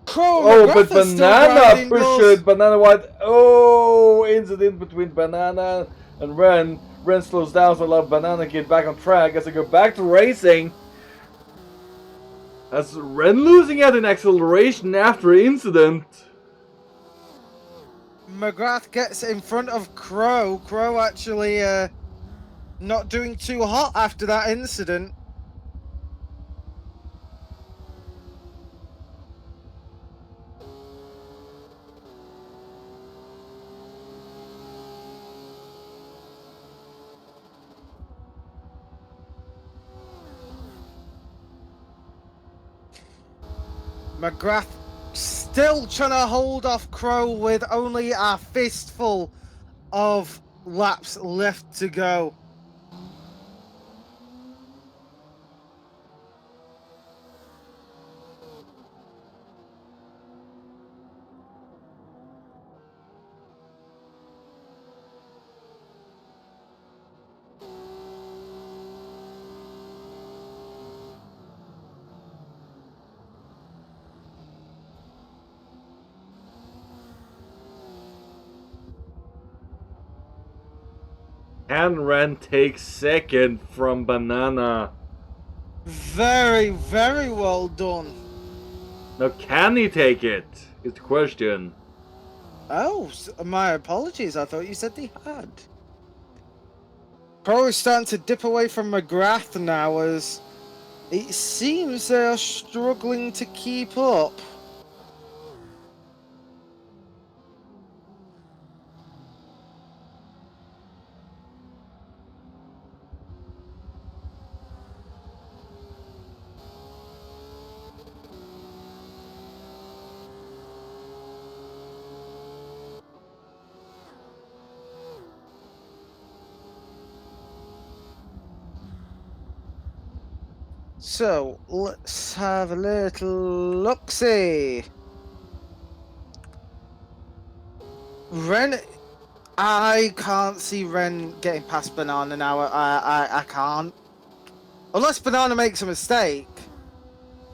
Crow and Oh, McGrath but are still Banana grinding pushed doors. it! Banana White. Oh, incident between Banana and Ren. Ren slows down, so let Banana get back on track as they go back to racing. As Ren losing out in acceleration after incident. McGrath gets in front of Crow. Crow actually not doing too hot after that incident. McGrath still trying to hold off Crow with only a fistful of laps left to go. Can Ren take second from Banana? Very, very well done. Now, can he take it? Is the question. Oh, my apologies. I thought you said they had. Crow is starting to dip away from McGrath now as it seems they are struggling to keep up. So, let's have a little look-see. Ren, I can't see Ren getting past Banana now. I can't. Unless Banana makes a mistake,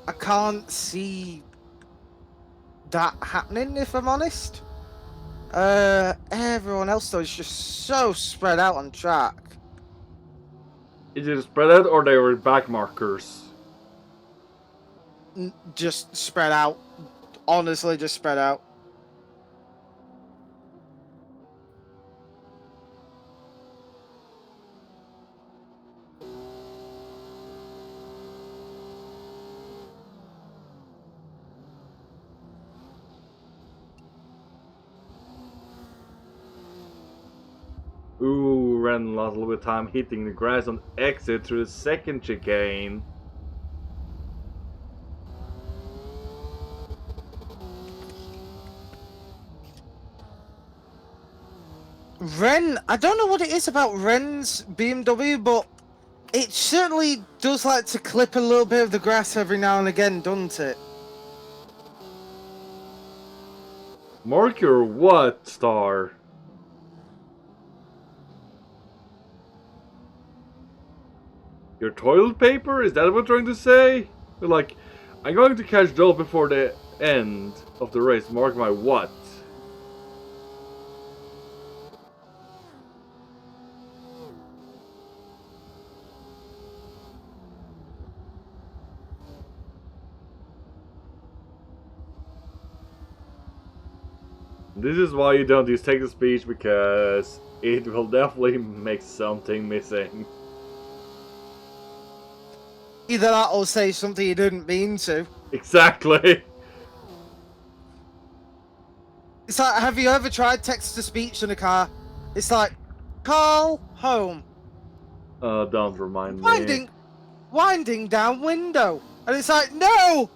I can't see that happening, if I'm honest. Everyone else, though, is just so spread out on track. Is it spread out or they were back markers? Just spread out. Honestly, just spread out. Ooh, Ren lost a little bit of time hitting the grass on exit through the second chicane. Ren, I don't know what it is about Ren's BMW, but it certainly does like to clip a little bit of the grass every now and again, doesn't it? Mark your what, Star? Your toilet paper? Is that what you're trying to say? But like, I'm going to catch Joel before the end of the race. Mark my what? This is why you don't use text-to-speech, because it will definitely make something missing. Either that or say something you didn't mean to. Exactly. It's like, have you ever tried text-to-speech in a car? It's like, call home. Don't remind me. Winding down window. And it's like, no!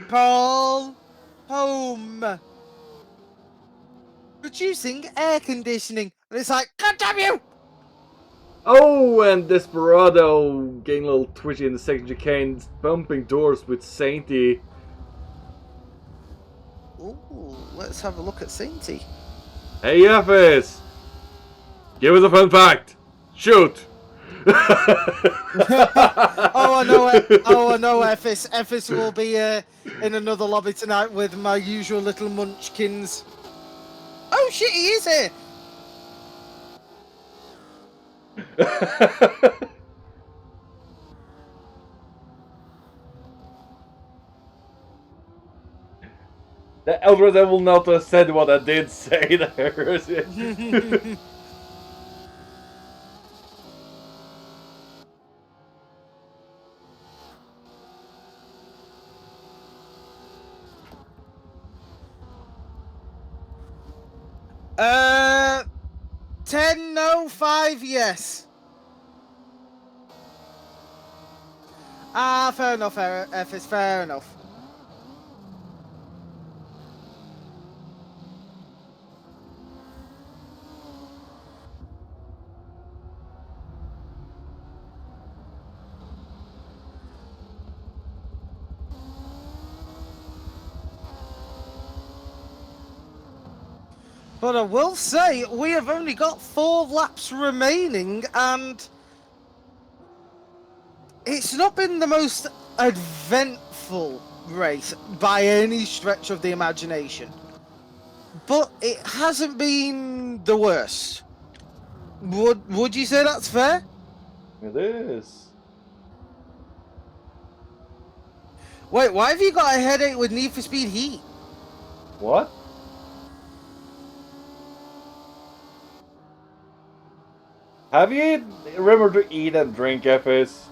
Call home. Reducing air conditioning. And it's like, God damn you! Oh, and Desperado getting a little twitchy in the second chicane, bumping doors with Sainty. Ooh, let's have a look at Sainty. Hey, Effis! Give us a fun fact! Shoot! Oh, I know it. Oh, I know Effis. Effis will be in another lobby tonight with my usual little munchkins. Oh shit, he is here! The algorithm will not have said what I did say there. Uh, 10 no, 5 yes. Ah, fair enough, Effis, fair enough. But I will say, we have only got 4 laps remaining, and it's not been the most eventful race by any stretch of the imagination. But it hasn't been the worst. Would you say that's fair? It is. Wait, why have you got a headache with Need for Speed Heat? What? Have you remembered to eat and drink, Effis?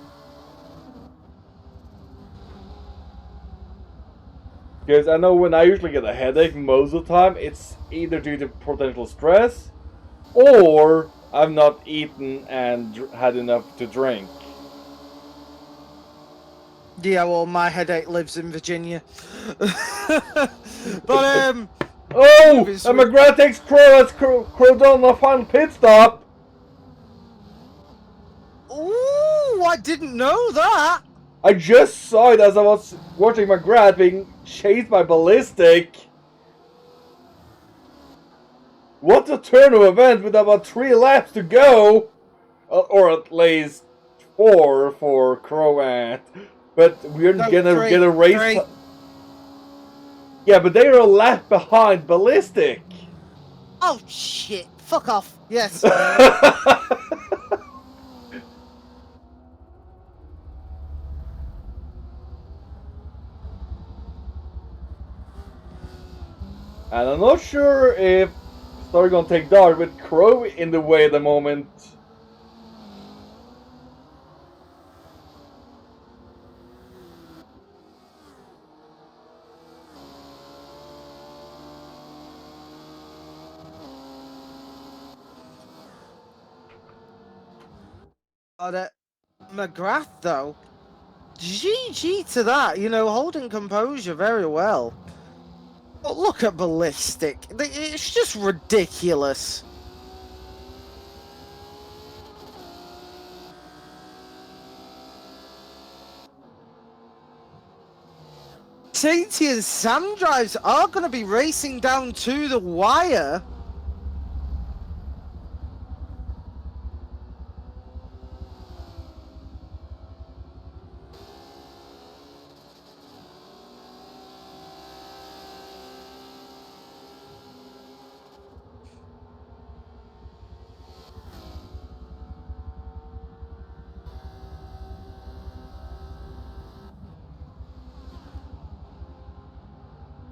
Because I know when I usually get a headache, most of the time, it's either due to potential stress, or I've not eaten and had enough to drink. Yeah, well, my headache lives in Virginia. But, Oh! And McGrath takes Crow as Crow done the final pit stop! Ooh, I didn't know that! I just saw it as I was watching McGrath being chased by Ballistic. What a turn of events with about 3 laps to go! Or at least 4 for Crow and... But we're gonna get a race... Three. Yeah, but they are a lap behind Ballistic. Oh, shit. Fuck off. Yes. And I'm not sure if Star gonna take Dart with Crow in the way at the moment. McGrath, though, GG to that, you know, holding composure very well. But look at Ballistic. It's just ridiculous. Sainty and Sam Drives are going to be racing down to the wire.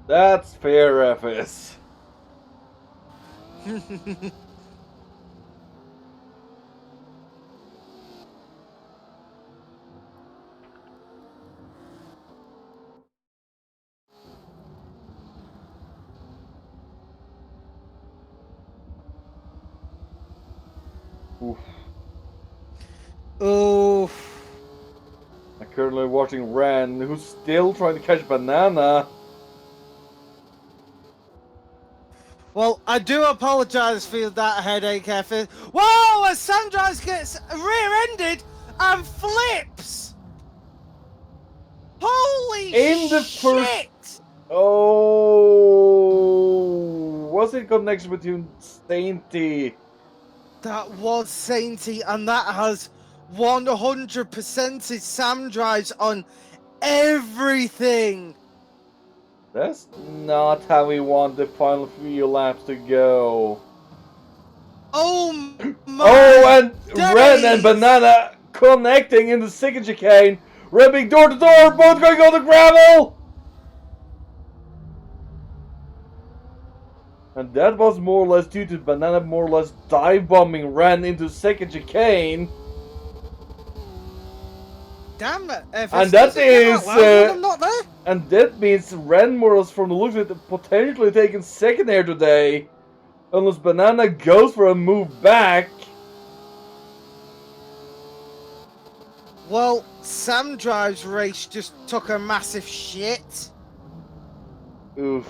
That's fair, FS. Oof. Oof. I'm currently watching Ren, who's still trying to catch Banana. Well, I do apologise for that headache, Effie. Whoa! As Sandrise gets rear-ended and flips! Holy In the shit! first... Oh... Was it connection between Sainty? That was Sainty, and that has 100% Sam drives on everything. That's not how we want the final few laps to go. Oh my Oh, and Ren and days. Banana connecting in the second chicane. Revving door to door, both going on the gravel! And that was more or less due to Banana more or less dive bombing Ren into second chicane. Damn it! And that is, I'm not there. and that means Ren more or less from the looks of it potentially taking second here today. Unless Banana goes for a move back. Well, Sam Drive's race just took a massive shit. Oof.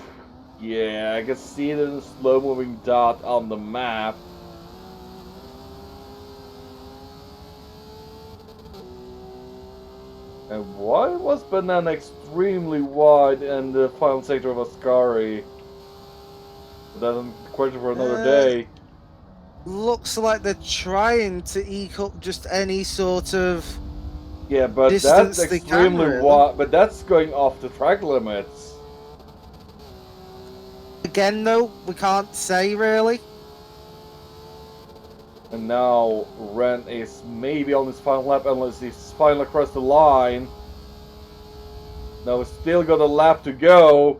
Yeah, I can see it in a slow moving dot on the map. And why was Banana extremely wide in the final sector of Ascari? But that's a question for another day. Looks like they're trying to eke up just any sort of Yeah, but distance that's they extremely can, really. wide. But that's going off the track limits. Again, though, we can't say really. And now Ren is maybe on his final lap unless he's finally across the line. Now he's still got a lap to go.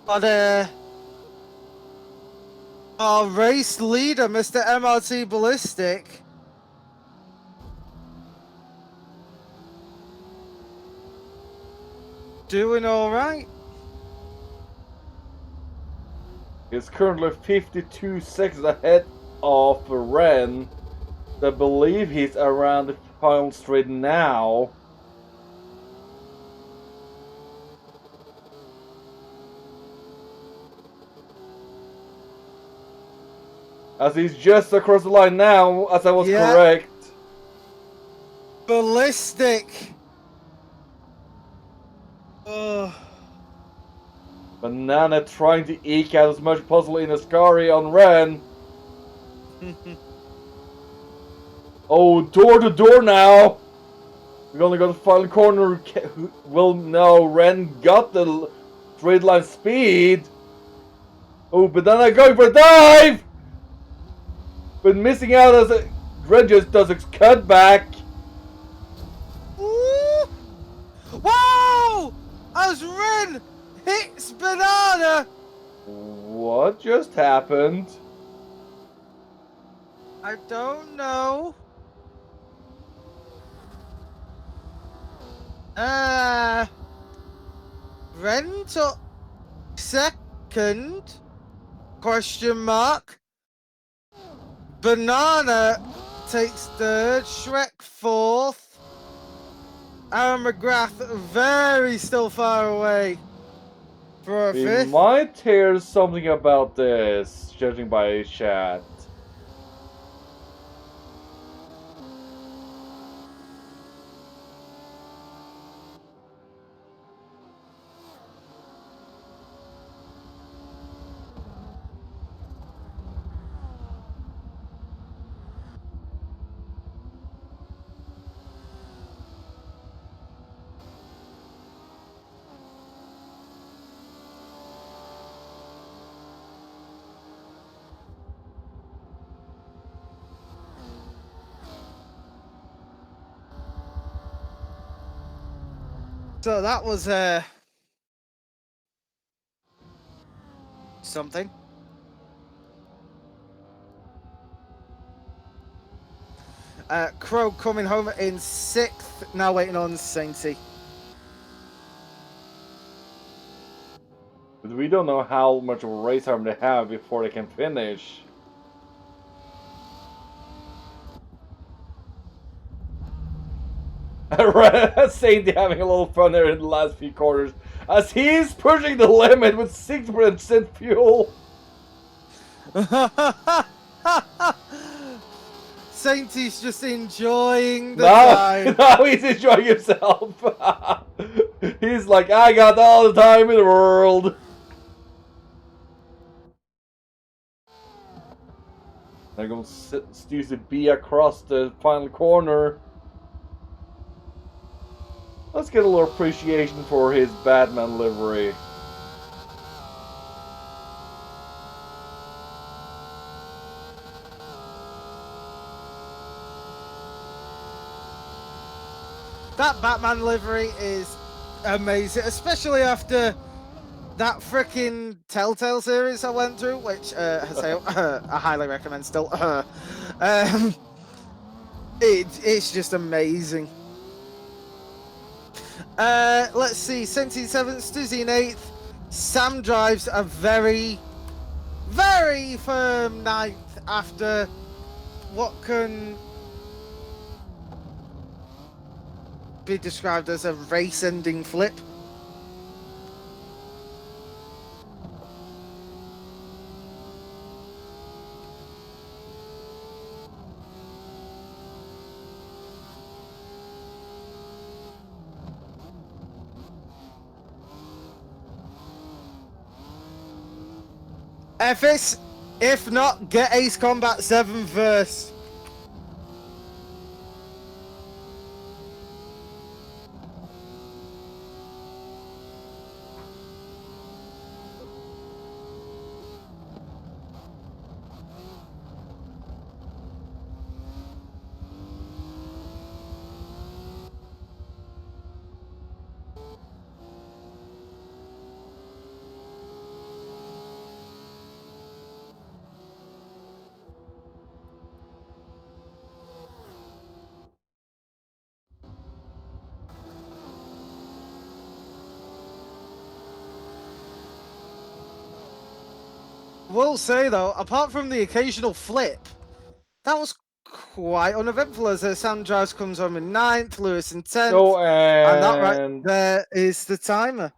But our race leader, Mr. MRT Ballistic, doing all right. He's currently 52 seconds ahead of Ren. I believe he's around the final straight now. As he's just across the line now, as I was correct. Ballistic. Banana trying to eke out as much as possible in Ascari on Ren. Oh, door to door now. We're gonna go to the final corner. Well, no, Ren got the straight line speed. Oh, Banana going for a dive! But missing out as Ren just does a cutback. Ooh. Whoa! As Ren hits Banana. What just happened? I don't know. Ren took second? Question mark. Banana takes third. Shrek fourth. Aaron McGrath very still far away for a We fifth. might hear something about this, judging by chat. So that was something. Crow coming home in 6th, now waiting on Sainty. But we don't know how much of a race time they have before they can finish. Sainty having a little fun there in the last few quarters as he's pushing the limit with 6% fuel. Sainty's just enjoying the time. Now he's enjoying himself. He's like, I got all the time in the world. They're going to use the B across the final corner. Let's get a little appreciation for his Batman livery. That Batman livery is amazing, especially after that freaking Telltale series I went through, which I highly recommend still. It's just amazing. Let's see, Sensi 7th, Stuzzy in 8th. Sam drives a very, very firm 9th after what can be described as a race-ending flip. FS, if not, get Ace Combat 7 first. Will say though, apart from the occasional flip, that was quite uneventful as Sam Drives comes home in 9th, Lewis in 10th, So, and that right there is the timer.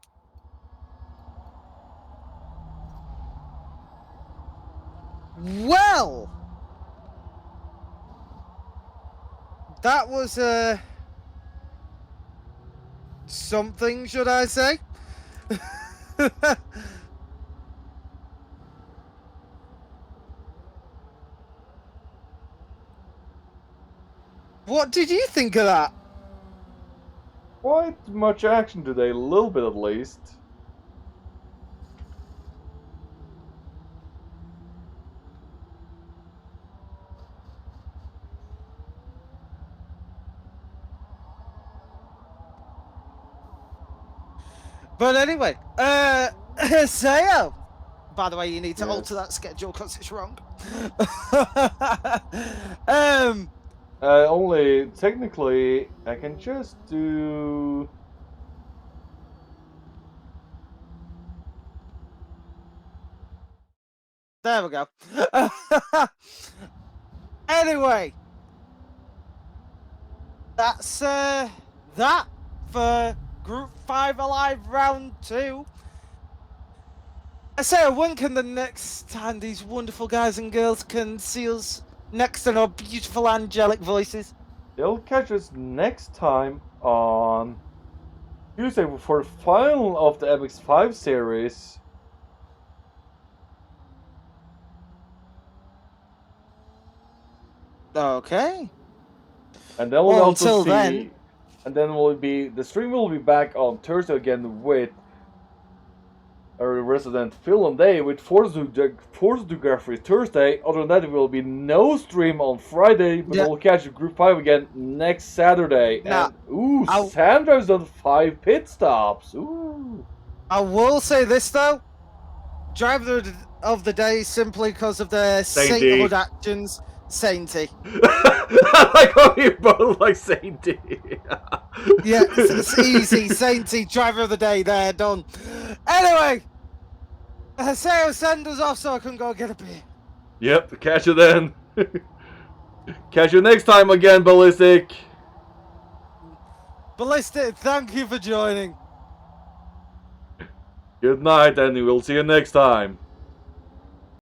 Well, that was something, should I say? What did you think of that? quite much action today, a little bit at least. But anyway, Sayo. By the way, you need to Yes. alter that schedule because it's wrong. Only technically, I can just do. There we go. Anyway, that's that for Group 5 Alive Round 2. I say a wink, and the next time these wonderful guys and girls can see us next in our beautiful angelic voices. They'll catch us next time on Tuesday for the final of the MX5 series. Okay. And then we'll Well, also until see. then. And then the stream will be back on Thursday again with a resident film day with Force Geography Thursday. Other than that, there will be no stream on Friday, but Yeah. we'll catch Group 5 again next Saturday. Now, and I'll- Sandra's done 5 pit stops. Ooh. I will say this though, driver of the day simply because of their Sainty. sainthood actions, Sainty. I like how you both like Sainty. Yeah, it's easy, Sainty, driver of the day, there, done. Anyway, Sarah, send us off so I can go get a beer. Yep, catch you then. Catch you next time again, Ballistic. Ballistic, thank you for joining. Good night, and we'll see you next time.